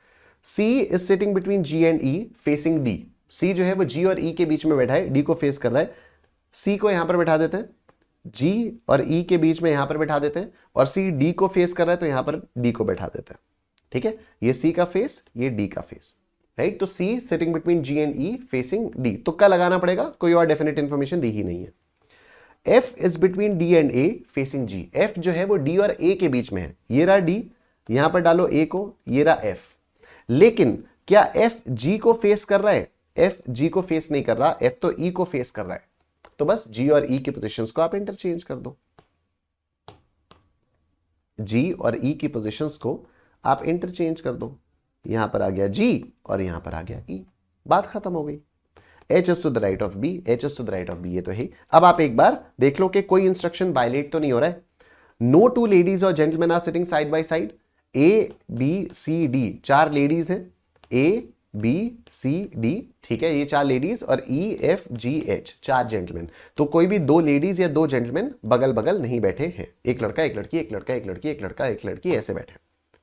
A: C is sitting between G and E facing D। C जो है वो G और E के बीच में बैठा है, D को फेस कर रहा है। C को यहां पर बैठा देते हैं, G और E के बीच में यहां पर बैठा देते हैं, और C D को फेस कर रहा है तो यहां पर D को बैठा देते हैं। ठीक है, ये C का फेस, ये D का फेस, राइट। तो C sitting between G and E facing D, तुक्का लगाना पड़ेगा, कोई और डेफिनेट इंफॉर्मेशन दी ही नहीं है। F is between D and A facing G। F जो है वो D और A के बीच में है, ये रहा D, यहां पर डालो A को, ये रहा F। लेकिन क्या F G को फेस कर रहा है? F G को फेस नहीं कर रहा, F तो E को फेस कर रहा है, तो बस G और E की पोजीशंस को आप इंटरचेंज कर दो। G और E की पोजीशंस को आप इंटरचेंज कर दो, यहां पर आ गया G और यहां पर आ गया E, बात खत्म हो गई। H is to the right of B, H is to the right of B, ये तो है। अब आप एक बार देख लो कि कोई इंस्ट्रक्शन वायलेट तो नहीं हो रहा है। नो टू लेडीज और gentleman are sitting side by side. A B C D, 4 ladies हैं, A B C D, ठीक है, ये 4 लेडीज, और E F G H 4 gentleman. तो कोई भी 2 लेडीज या 2 जेंटलमैन बगल बगल नहीं बैठे हैं, एक लड़का एक लड़की, एक लड़का एक लड़की, एक लड़का एक लड़की, ऐसे बैठे।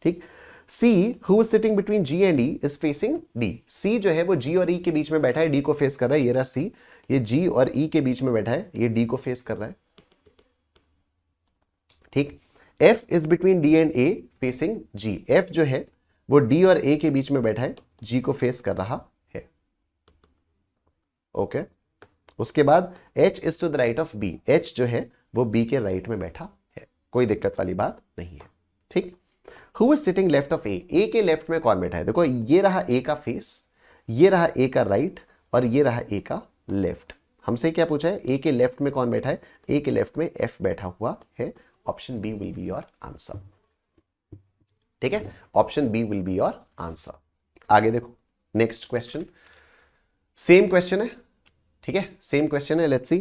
A: ठीक, C who is sitting between G and E is facing D। C जो है वो G और E के बीच में बैठा है, D को फेस कर रहा है, ये रहा C, ये G और E के बीच में बैठा है, ये D को फेस कर रहा है। ठीक, F is between D and A facing G। F जो है वो D और A के बीच में बैठा है, G को फेस कर रहा है। ओके, उसके बाद H is to the right of B। H जो है वो B के राइट में बैठा है, कोई दिक्कत वाली बात नहीं है। ठीक, Who is sitting left of A? A के लेफ्ट में कौन बैठा है? देखो, ये रहा A का फेस, ये रहा A का राइट, और ये रहा A का लेफ्ट। हमसे क्या पूछा है? A के लेफ्ट में कौन बैठा है? A के लेफ्ट में F बैठा हुआ है। Option B will be your answer. ठीक है, option B will be your answer. आगे देखो, नेक्स्ट क्वेश्चन, सेम क्वेश्चन है, ठीक है, सेम क्वेश्चन है। Let's see,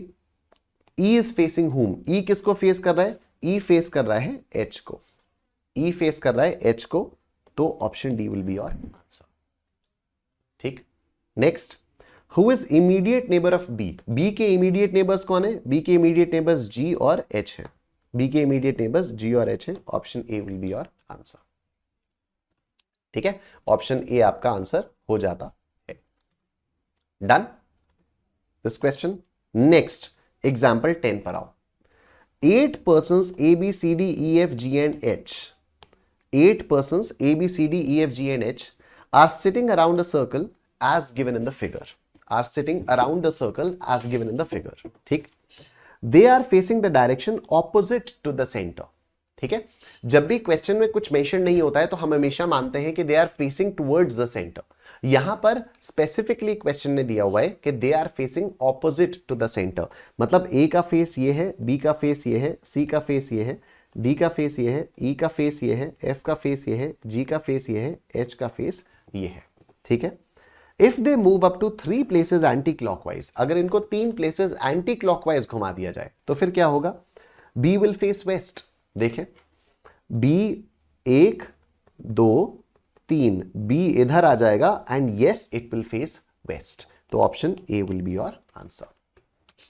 A: E is facing whom? E किसको फेस कर रहा है? E फेस कर रहा है H को, E फेस कर रहा है H को, तो option D will be your answer. ठीक, next, who is immediate neighbour of B? B के इमीडिएट नेबर्स कौन है? बी के इमीडिएट नेबर्स G और H है, बी के इमीडिएट नेबर्स G और H है, option A will be your answer. ठीक है, ऑप्शन ए आपका आंसर हो जाता है। Done this question. Next example 10 पर आओ। 8 persons A B C D E F G and H, 8 persons A B C D E F G and H are sitting around a circle as given in the figure, are sitting around the circle as given in the figure। ठीक, they are facing the direction opposite to the center। ठीक है, जब भी क्वेश्चन में कुछ मेंशन नहीं होता है तो हम हमेशा मानते हैं कि they are facing towards the centre. यहां पर स्पेसिफिकली क्वेश्चन ने दिया हुआ है कि they are facing opposite to the centre, मतलब ए का फेस ये है, बी का फेस ये है, सी का फेस ये है, डी का फेस ये है, ई का फेस ये है, एफ का फेस ये है, जी का फेस ये है, एच का फेस ये है। ठीक है, if they move up to 3 places anti clockwise, अगर इनको 3 प्लेसेस एंटी क्लॉकवाइज घुमा दिया जाए तो फिर क्या होगा? B will face west. देखें, बी 1 2 3, बी इधर आ जाएगा and yes it will face west. तो option A will be your answer.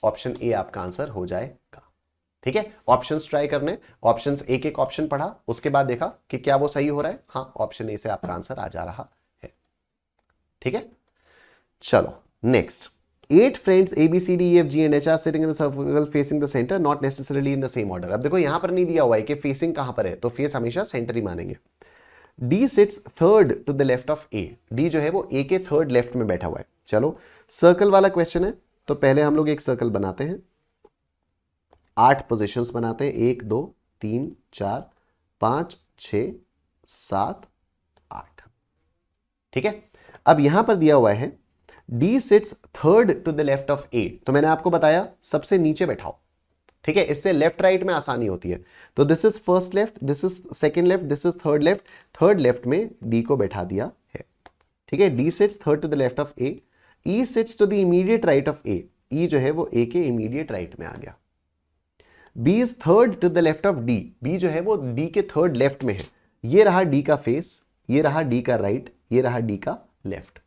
A: Option A आपका आंसर हो जाएगा। ठीक है, ऑप्शंस ट्राई करने, ऑप्शंस एक एक ऑप्शन पढ़ा, उसके बाद देखा कि क्या वो सही हो रहा है। हाँ, ऑप्शन ए से आपका आंसर आ जा रहा है। ठीक है, चलो next. 8 friends A B C D E F G and H are sitting in a circle facing the center, not necessarily in the same order। अब देखो यहां पर नहीं दिया हुआ है कि फेसिंग कहां पर है, तो फेस हमेशा सेंटर ही मानेंगे। D sits third to the left of A, D जो है वो A के थर्ड लेफ्ट में बैठा हुआ है। चलो सर्कल वाला क्वेश्चन है, तो पहले हम लोग एक सर्कल बनाते हैं, 8 पोजिशंस बनाते हैं, 1 2 3 4 5 6 7 8। ठीक है, अब यहां पर दिया हुआ है D sits third to the left of A, तो मैंने आपको बताया सबसे नीचे बैठाओ। ठीक है, इससे लेफ्ट राइट में आसानी होती है। तो this is first left, this is second left, this is third left, third left में D को बैठा दिया है। ठीक है, D sits third to the left of A, E sits to the immediate right of A, E जो है वो A के immediate right में आ गया। B is third to the left of D, B जो है वो D के थर्ड लेफ्ट में है। ये रहा D का फेस, ये रहा D का राइट, ये रहा D का left.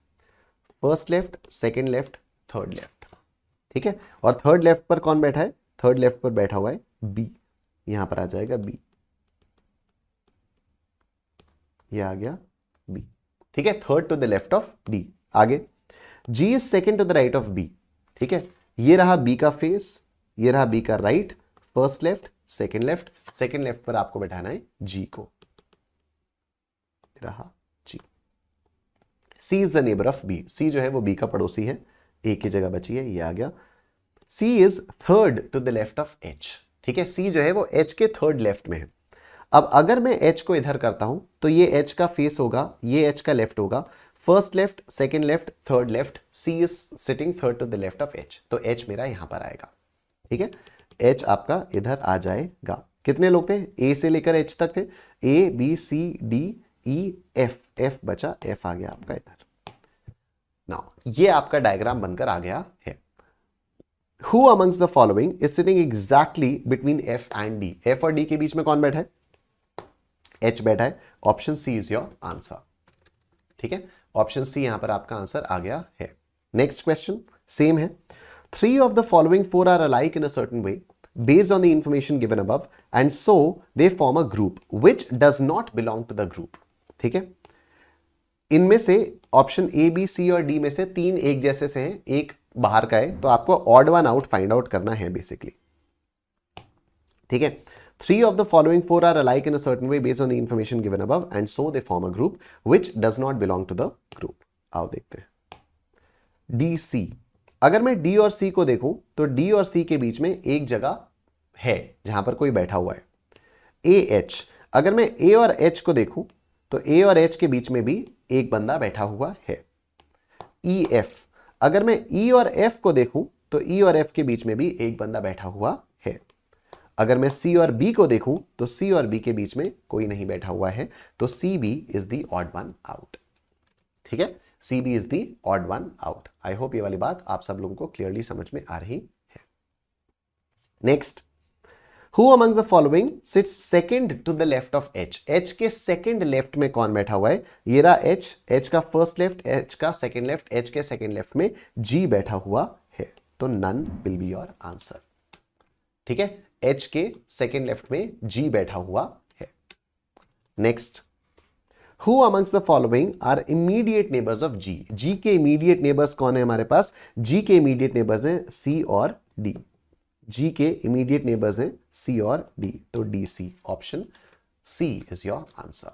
A: First left, second left, third left. ठीक है, और थर्ड लेफ्ट पर कौन बैठा है? थर्ड लेफ्ट पर बैठा हुआ है बी, यहां पर आ जाएगा बी, ये आ गया बी। ठीक है, third to the left of D. आगे G is second to the right of B. ठीक है, ये रहा बी का फेस, ये रहा बी का right, first left, second left, second left पर आपको बैठाना है जी को, रहा जी। C is the neighbour of B, C जो है वो B का पड़ोसी है, A की जगह बची है, ये आ गया। C is third to the left of H। ठीक है, C जो है वो H के थर्ड लेफ्ट में है। अब अगर मैं H को इधर करता हूं तो ये H का फेस होगा, ये H का लेफ्ट होगा, first left, second left, third left, C is sitting third to the left of H, तो H मेरा यहां पर आएगा। ठीक है, H आपका इधर आ जाएगा। कितने लोग थे? A से लेकर H तक थे, A B C D E F, F बचा, F आ गया आपका इधर। नाउ ये आपका डायग्राम बनकर आ गया है। Who amongst the following is sitting exactly between F and D? F और D के बीच में कौन बैठा है? H बैठा है। Option C is your answer. ठीक है, ऑप्शन सी यहां पर आपका आंसर आ गया है। नेक्स्ट क्वेश्चन सेम है। 3 of the following 4 are alike in a certain way based on the information given above and so they form a group which does not belong to the group। ठीक है, इनमें से ऑप्शन ए बी सी और डी में से 3 एक जैसे से हैं, एक बाहर का है, तो आपको odd one out find out करना है बेसिकली। ठीक है, 3 of the following 4 are alike in a certain way based on the information given above and so they form a group which does not belong to the group। आओ देखते हैं। डी सी, अगर मैं डी और सी को देखूं तो डी और सी के बीच में एक जगह है जहां पर कोई बैठा हुआ है। ए एच, अगर मैं ए और एच को देखूं तो ए और एच के बीच में भी एक बंदा बैठा हुआ है। ई एफ, अगर मैं ई और एफ को देखूं तो ई और एफ के बीच में भी एक बंदा बैठा हुआ है। अगर मैं सी और बी को देखूं तो सी और बी के बीच में कोई नहीं बैठा हुआ है, तो C B is the odd one out. ठीक है, C B is the odd one out. I hope ये वाली बात आप सब लोगों को क्लियरली समझ में आ रही है। Next, Who among the following sits second to the left of H? H के सेकंड लेफ्ट में कौन बैठा हुआ है? ये रहा H, H का फर्स्ट लेफ्ट, H का सेकंड लेफ्ट, H के सेकंड लेफ्ट में G बैठा हुआ है, तो none will be your answer। ठीक है, H के सेकंड लेफ्ट में G बैठा हुआ है। Next, Who amongst the following are immediate neighbors of G? G के immediate neighbors कौन है हमारे पास? G के immediate neighbors हैं C और D। G के immediate neighbors हैं C और D, तो D C, option C is your answer।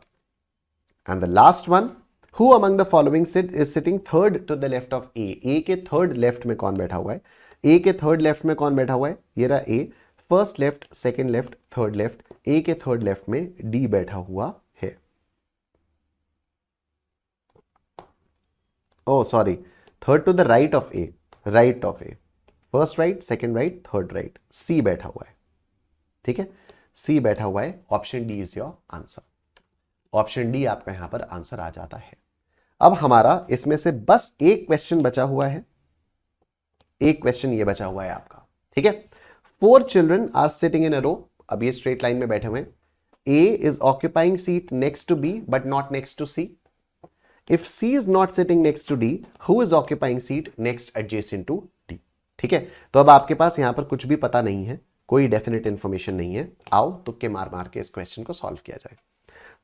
A: And the last one, who among the following is sitting third to the left of A? A के थर्ड लेफ्ट में कौन बैठा हुआ है? A के थर्ड लेफ्ट में कौन बैठा हुआ है? ये रहा A, first left, second left, third left, A के थर्ड लेफ्ट में D बैठा हुआ है। Oh sorry, third to the right of A, right of A, first right, second right, third right, C बैठा हुआ है। ठीक है, सी बैठा हुआ है, option D is your answer. Option D आपका यहां पर आंसर आ जाता है। अब हमारा इसमें से बस एक क्वेश्चन बचा हुआ है, एक क्वेश्चन ये बचा हुआ है आपका, ठीक है। 4 children are sitting in a रो, अब ये स्ट्रेट लाइन में बैठे हुए हैं। A is occupying seat next to B but not next to C. If C is not sitting next to D, who is occupying seat next adjacent to D? ठीक है, तो अब आपके पास यहां पर कुछ भी पता नहीं है, कोई डेफिनेट इंफॉर्मेशन नहीं है। आओ तुक्के मार मार के इस क्वेश्चन को सॉल्व किया जाए।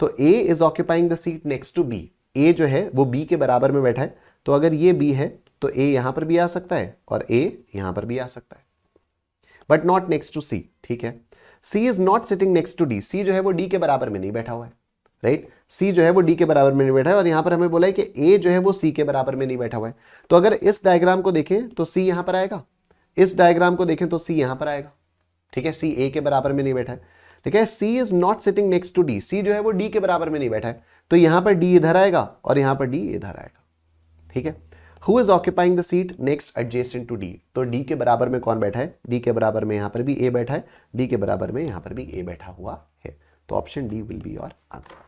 A: तो A is occupying the seat next to B. A जो है वो B के बराबर में बैठा है, तो अगर ये B है तो A यहां पर भी आ सकता है और A यहां पर भी आ सकता है, but not next to C, ठीक है। C is not sitting next to D, C जो है वो D के बराबर में नहीं बैठा हुआ है, राइट। C जो है वो D के बराबर में नहीं बैठा है और यहां पर हमें बोला है कि A जो है वो C के बराबर में नहीं बैठा हुआ है। तो अगर इस डायग्राम को देखें तो C यहां पर आएगा, इस डायग्राम को देखें तो C यहां पर आएगा, ठीक है। C A के बराबर में नहीं बैठा है, ठीक है। C is not sitting next to D, C जो है वो D के बराबर में नहीं बैठा है, तो यहां पर D इधर आएगा और यहां पर D इधर आएगा, ठीक है। Who is occupying the seat next adjacent to D? तो D के बराबर में कौन बैठा है? D के बराबर में यहां पर भी A बैठा है, D के बराबर में यहां पर भी A बैठा हुआ है। तो option D will be your answer.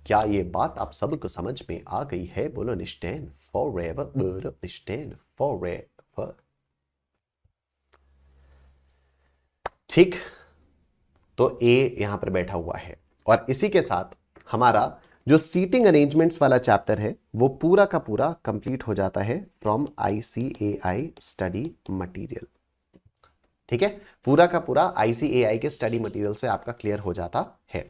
A: क्या ये बात आप सबको समझ में आ गई है? बोलो निश्चैन फॉरएवर, बोलो निश्चैन फॉरएवर। ठीक, तो A यहां पर बैठा हुआ है और इसी के साथ हमारा जो सीटिंग अरेंजमेंट्स वाला चैप्टर है वो पूरा का पूरा कंप्लीट हो जाता है फ्रॉम ICAI स्टडी मटेरियल, ठीक है। पूरा का पूरा ICAI के स्टडी मटेरियल से आपका क्लियर हो जाता है।